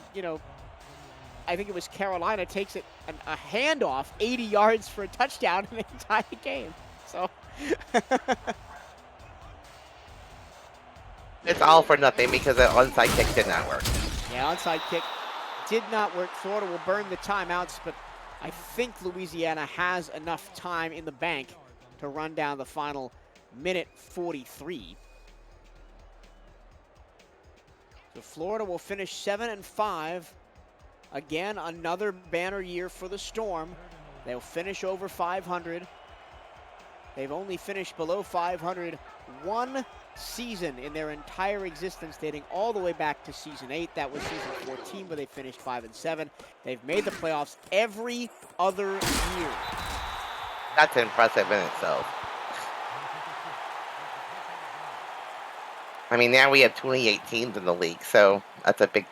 I think it was Carolina takes it a handoff 80 yards for a touchdown and they tie the game. So it's all for nothing because the onside kick did not work. Yeah, onside kick did not work. Florida will burn the timeouts, but I think Louisiana has enough time in the bank to run down the final minute 43. So Florida will finish 7-5. Again, another banner year for the Storm. They'll finish over 500. They've only finished below 500 one season in their entire existence, dating all the way back to season 8. That was season 14, where they finished 5-7. They've made the playoffs every other year. That's impressive in itself. I mean, now we have 28 teams in the league, so that's a big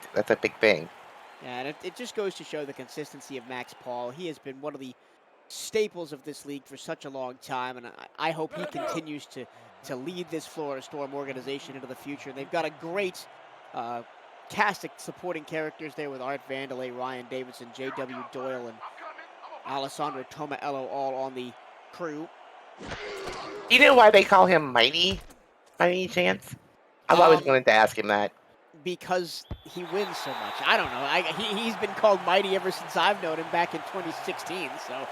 thing. Yeah, and it just goes to show the consistency of Max Paul. He has been one of the staples of this league for such a long time, and I hope he continues to lead this Florida Storm organization into the future. And they've got a great cast of supporting characters there with Art Vandelay, Ryan Davidson, J.W. Doyle, and Alessandro Tomaello all on the crew. You know why they call him Mighty, by any chance? I've always wanted to ask him that. Because he wins so much. I don't know. He's been called Mighty ever since I've known him back in 2016, so.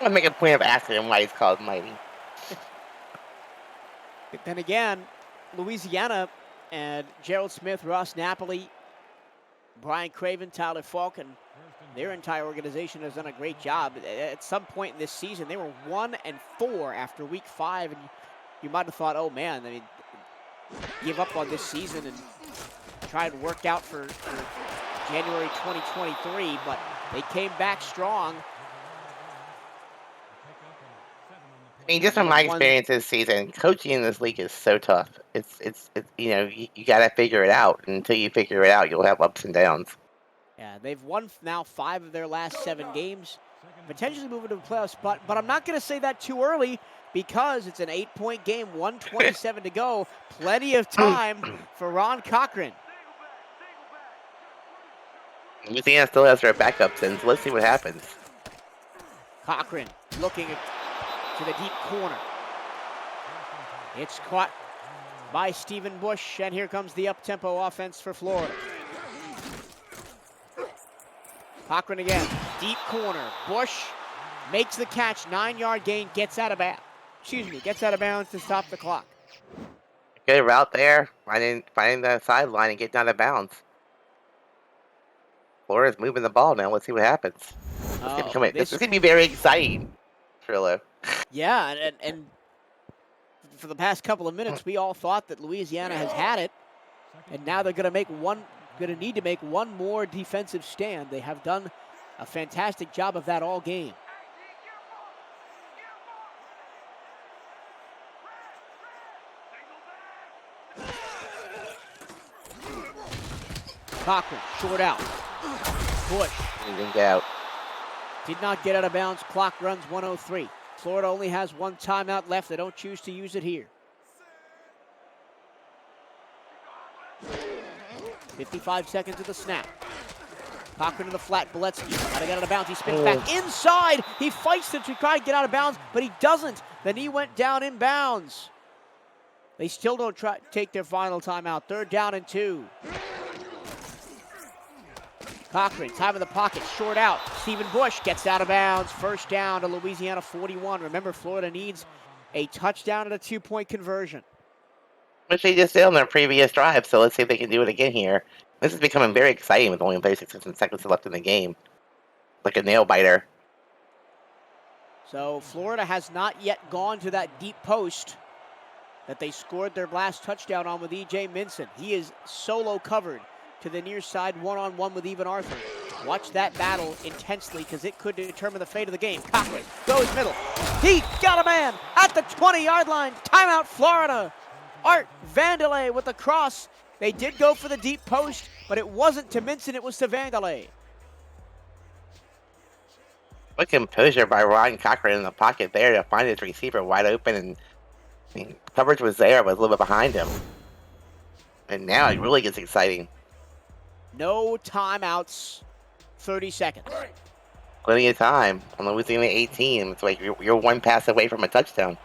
I'll make a point of asking him why he's called Mighty. But then again, Louisiana and Gerald Smith, Ross Napoli, Brian Craven, Tyler Falcon, their entire organization has done a great job. At some point in this season, they were 1-4 after week 5, and you might have thought, oh man, I mean, give up on this season and try and work out for January 2023, but they came back strong. I mean, just from my experience this season, coaching in this league is so tough. It's you know, you got to figure it out. And until you figure it out, you'll have ups and downs. Yeah, they've won now 5 of their last 7 games, potentially moving to the playoff spot, but I'm not going to say that too early, because it's an 8-point game, 1:27 to go. Plenty of time for Ron Cochran. Louisiana still has their backups in, so let's see what happens. Cochran looking to the deep corner. It's caught by Stephen Bush, and here comes the up-tempo offense for Florida. Cochran again, deep corner. Bush makes the catch, 9-yard gain, gets out of bounds. Gets out of bounds to stop the clock. Good route there, finding the sideline and getting out of bounds. Florida's moving the ball now. Let's see what happens. This is going to be very exciting, Trillo. Yeah, and for the past couple of minutes, we all thought that Louisiana has had it, and now they're going to need to make one more defensive stand. They have done a fantastic job of that all game. Cochran, short out. Bush. Did not get out of bounds. Clock runs 1:03. Florida only has 1 timeout left. They don't choose to use it here. 55 seconds of the snap. Cochran to the flat. Boletsky. Gotta get out of bounds. He spins back inside. He fights to try to get out of bounds, but he doesn't. The knee went down in bounds. They still don't take their final timeout. 3rd down and 2. Cochran, time in the pocket, short out. Stephen Bush gets out of bounds. 1st down to Louisiana 41. Remember, Florida needs a touchdown and a 2-point conversion. Which they just did on their previous drive, so let's see if they can do it again here. This is becoming very exciting with only 36 seconds left in the game. Like a nail biter. So Florida has not yet gone to that deep post that they scored their last touchdown on with E.J. Minson. He is solo covered to the near side, one-on-one with Evan Arthur. Watch that battle intensely, because it could determine the fate of the game. Cochran goes middle. He got a man at the 20-yard line. Timeout, Florida. Art Vandelay with the cross. They did go for the deep post, but it wasn't to Minson, it was to Vandelay. What composure by Ron Cochran in the pocket there to find his receiver wide open, and I mean, coverage was there, but a little bit behind him. And now it really gets exciting. No timeouts, 30 seconds. Plenty of time on Louisiana 18. It's like you're 1 pass away from a touchdown.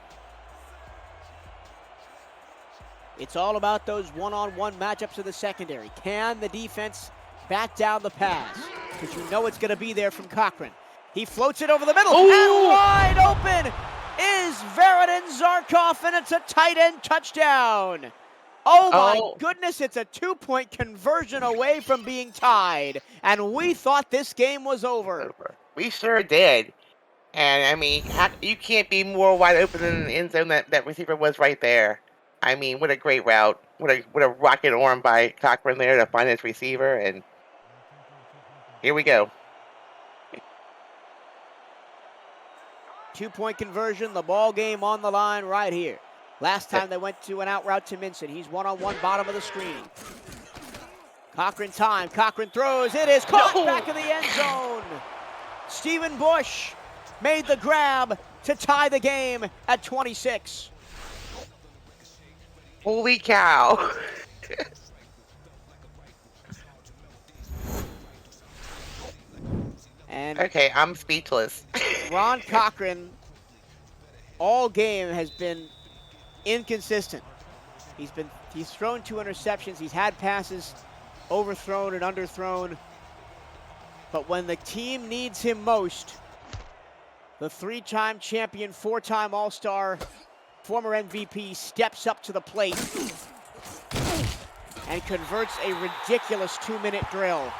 It's all about those one-on-one matchups of the secondary. Can the defense back down the pass? Because you know it's going to be there from Cochran. He floats it over the middle, and wide open is Verodin Zarkov, and it's a tight end touchdown. Oh my goodness, it's a 2-point conversion away from being tied, and we thought this game was over. We sure did. And I mean, you can't be more wide open than the end zone that receiver was right there. I mean, what a great route. What a rocket arm by Cochran there to find his receiver, and here we go. 2-point conversion, the ball game on the line right here. Last time they went to an out route to Minson. He's one-on-one bottom of the screen. Cochran time. Cochran throws. It is caught back of the end zone. Stephen Bush made the grab to tie the game at 26. Holy cow. And okay, I'm speechless. Ron Cochran all game has been inconsistent. He's thrown 2 interceptions. He's had passes overthrown and underthrown. But when the team needs him most, the 3-time champion, 4-time All-Star, former MVP steps up to the plate and converts a ridiculous 2-minute drill.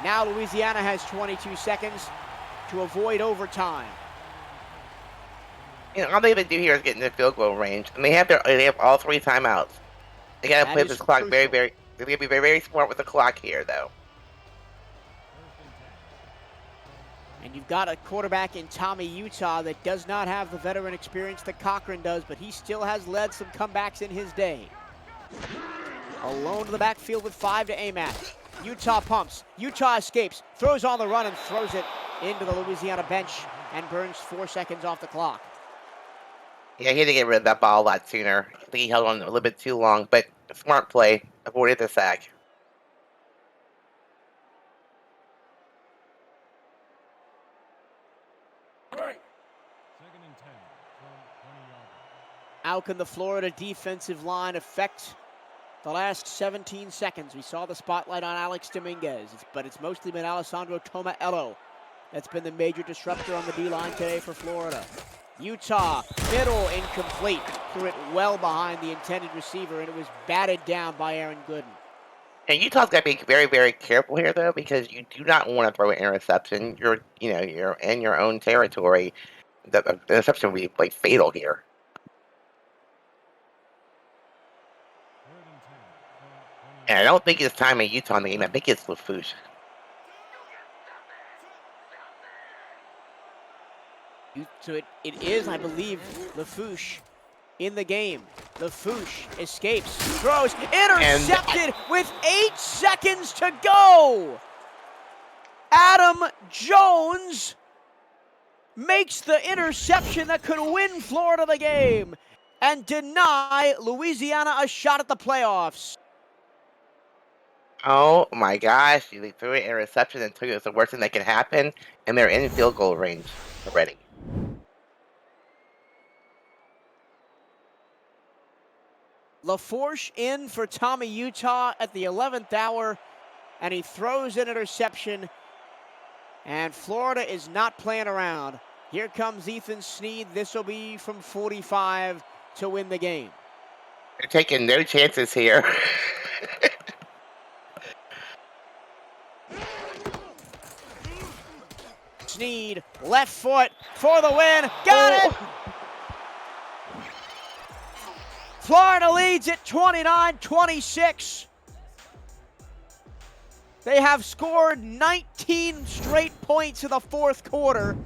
Now Louisiana has 22 seconds to avoid overtime. You know, all they have to do here is get in the field goal range, and they have all 3 timeouts. They gotta play this clock crucial. they're gonna be very smart with the clock here, though. And you've got a quarterback in Tommy Utah that does not have the veteran experience that Cochran does, but he still has led some comebacks in his day. Alone to the backfield with 5 to aim at. Utah pumps. Utah escapes, throws on the run, and throws it into the Louisiana bench and burns 4 seconds off the clock. Yeah, he had to get rid of that ball a lot sooner. I think he held on a little bit too long, but smart play. Avoided the sack. How can the Florida defensive line affect the last 17 seconds? We saw the spotlight on Alex Dominguez, but it's mostly been Alessandro Tomaello that's been the major disruptor on the D-line today for Florida. Utah, middle, incomplete. Threw it well behind the intended receiver, and it was batted down by Aaron Gooden. And Utah's got to be very, very careful here, though, because you do not want to throw an interception. You're in your own territory. The interception would be like fatal here. And I don't think it's time in Utah in the game. I think it's LaFouche. So it is, I believe, LaFouche in the game. LaFouche escapes, throws, intercepted with 8 seconds to go. Adam Jones makes the interception that could win Florida the game and deny Louisiana a shot at the playoffs. Oh my gosh, they threw an interception and took it was the worst thing that could happen, and they're in field goal range already. LaFouche in for Tommy Utah at the 11th hour, and he throws an interception, and Florida is not playing around. Here comes Ethan Sneed. This will be from 45 to win the game. They're taking no chances here. Sneed, left foot for the win. Got it! Florida leads at 29-26. They have scored 19 straight points in the fourth quarter.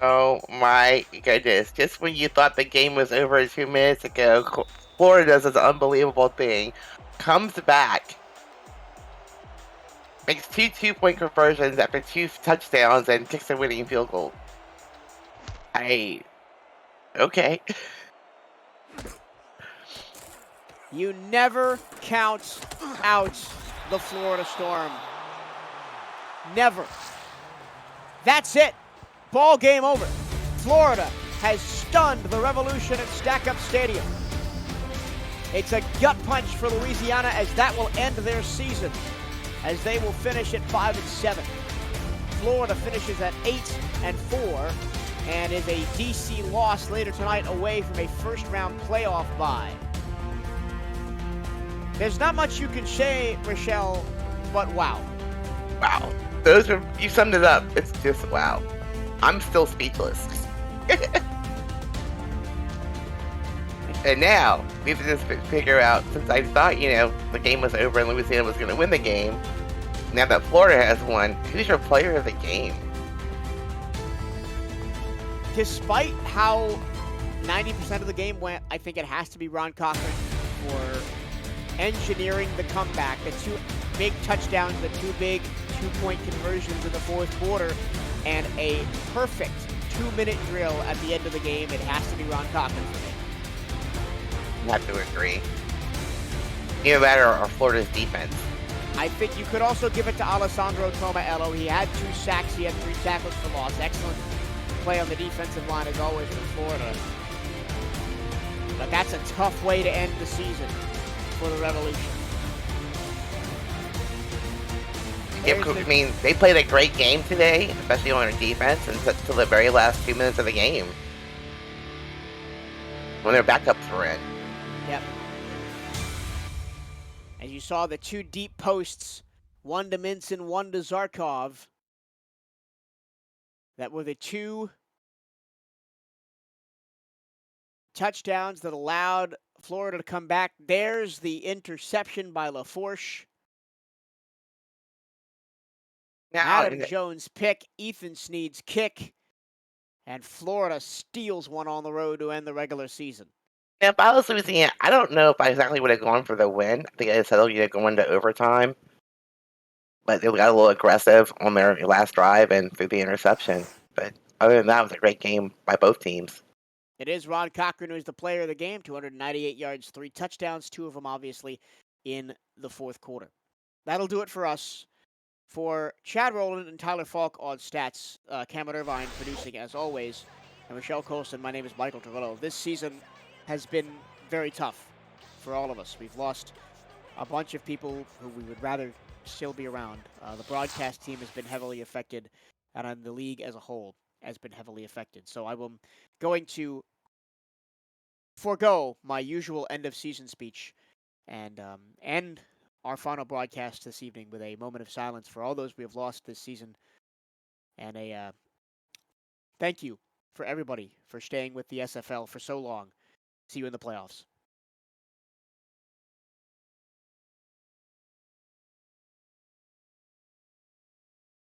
Oh my goodness. Just when you thought the game was over 2 minutes ago, Florida does this unbelievable thing. Comes back. Makes 2 2-point conversions after 2 touchdowns and kicks a winning field goal. Okay. You never count out the Florida Storm. Never. That's it. Ball game over. Florida has stunned the Revolution at Stack Up Stadium. It's a gut punch for Louisiana as that will end their season, as they will finish at 5-7. Florida finishes at 8-4 and is a DC loss later tonight away from a first-round playoff bye. There's not much you can say, Rochelle, but wow. Wow. You summed it up. It's just wow. I'm still speechless. And now, we have to just figure out, since I thought, the game was over and Louisiana was going to win the game, now that Florida has won, who's your player of the game? Despite how 90% of the game went, I think it has to be Ron Cochran for engineering the comeback, the two big touchdowns, the two big two-point conversions in the fourth quarter, and a perfect 2-minute drill at the end of the game. It has to be Ron Cochran for me. I have to agree. Either that or Florida's defense. I think you could also give it to Alessandro Tomaello. He had 2 sacks. He had 3 tackles for loss. Excellent play on the defensive line, as always, for Florida. But that's a tough way to end the season for the Revolution. I mean, they played a great game today, especially on their defense, until the very last 2 minutes of the game, when their backups were in. Yep. As you saw, the 2 deep posts, one to Minson, one to Zarkov, that were the 2 touchdowns that allowed Florida to come back. There's the interception by LaForche. Now, Adam Jones pick, Ethan Sneed's kick, and Florida steals one on the road to end the regular season. now, if I was Louisiana, I don't know if I exactly would have gone for the win. I think I settled going to overtime. But they got a little aggressive on their last drive and threw the interception. But other than that, it was a great game by both teams. It is Ron Cochran who's the player of the game, 298 yards, 3 touchdowns, 2 of them obviously in the fourth quarter. That'll do it for us. For Chad Rowland and Tyler Falk on stats, Cameron Irvine producing as always, and Michelle Colson, my name is Michael Torello. This season has been very tough for all of us. We've lost a bunch of people who we would rather still be around. The broadcast team has been heavily affected, and the league as a whole has been heavily affected. So I am going to forego my usual end-of-season speech and end our final broadcast this evening with a moment of silence for all those we have lost this season, and a thank you for everybody for staying with the SFL for so long. See you in the playoffs.